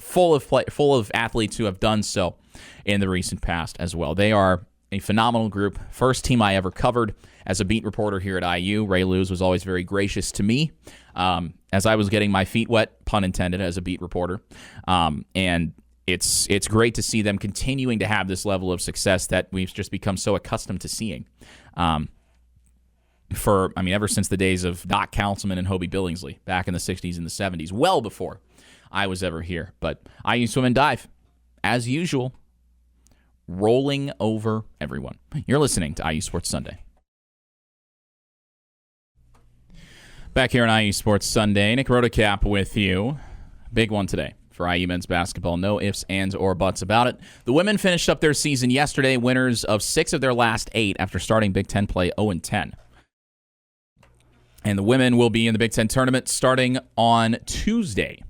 full of athletes who have done so in the recent past as well. They are a phenomenal group. First team I ever covered as a beat reporter here at IU. Ray Lewis was always very gracious to me as I was getting my feet wet, pun intended, as a beat reporter. And it's great to see them continuing to have this level of success that we've just become so accustomed to seeing. Ever since the days of Doc Councilman and Hobie Billingsley back in the 60s and the 70s, well before I was ever here. But IU Swim and Dive, as usual, rolling over everyone. You're listening to IU Sports Sunday. Back here on IU Sports Sunday, Nick Rotacap with you. Big one today for IU men's basketball. No ifs, ands, or buts about it. The women finished up their season yesterday, winners of 6 of their last 8 after starting Big Ten play 0-10. And the women will be in the Big Ten tournament starting on Tuesday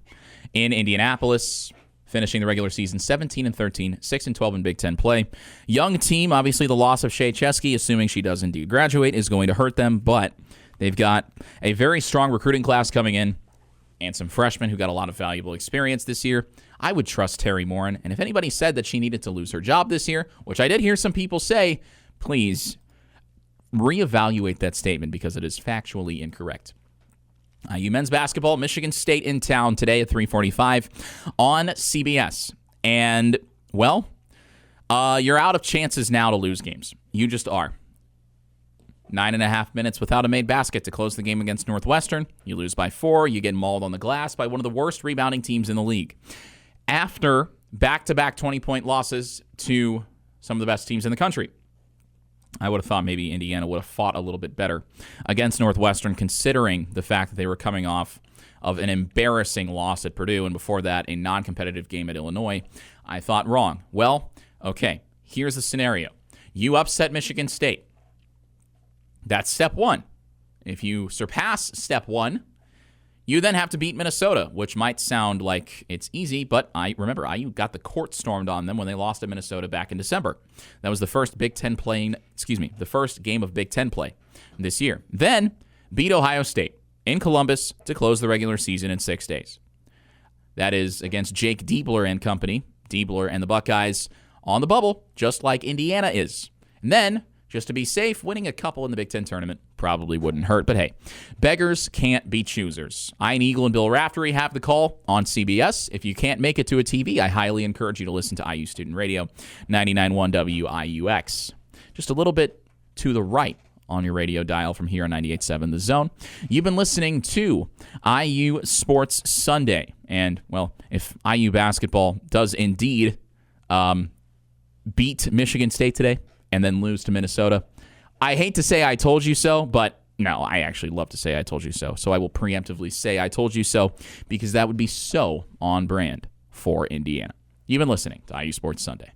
in Indianapolis, finishing the regular season 17-13, 6-12 in Big Ten play. Young team, obviously the loss of Shea Chesky, assuming she does indeed graduate, is going to hurt them, but they've got a very strong recruiting class coming in and some freshmen who got a lot of valuable experience this year. I would trust Terry Morin, and if anybody said that she needed to lose her job this year, which I did hear some people say, please reevaluate that statement because it is factually incorrect. IU men's basketball, Michigan State in town today at 3:45 on CBS. And, well, you're out of chances now to lose games. You just are. 9.5 minutes without a made basket to close the game against Northwestern. You lose by 4. You get mauled on the glass by one of the worst rebounding teams in the league. After back-to-back 20-point losses to some of the best teams in the country. I would have thought maybe Indiana would have fought a little bit better against Northwestern, considering the fact that they were coming off of an embarrassing loss at Purdue, and before that, a non-competitive game at Illinois. I thought wrong. Well, okay, here's the scenario. You upset Michigan State. That's step 1. If you surpass step 1, you then have to beat Minnesota, which might sound like it's easy, but remember, IU got the court stormed on them when they lost to Minnesota back in December. That was the first the first game of Big Ten play this year. Then beat Ohio State in Columbus to close the regular season in 6 days. That is against Jake Diebler and company. Diebler and the Buckeyes on the bubble, just like Indiana is. And then, just to be safe, winning a couple in the Big Ten tournament probably wouldn't hurt. But hey, beggars can't be choosers. Ian Eagle and Bill Raftery have the call on CBS. If you can't make it to a TV, I highly encourage you to listen to IU Student Radio, 99.1 WIUX. Just a little bit to the right on your radio dial from here on 98.7 The Zone. You've been listening to IU Sports Sunday. And, well, if IU basketball does indeed beat Michigan State today and then lose to Minnesota, I hate to say I told you so, but no, I actually love to say I told you so. So I will preemptively say I told you so because that would be so on brand for Indiana. You've been listening to IU Sports Sunday.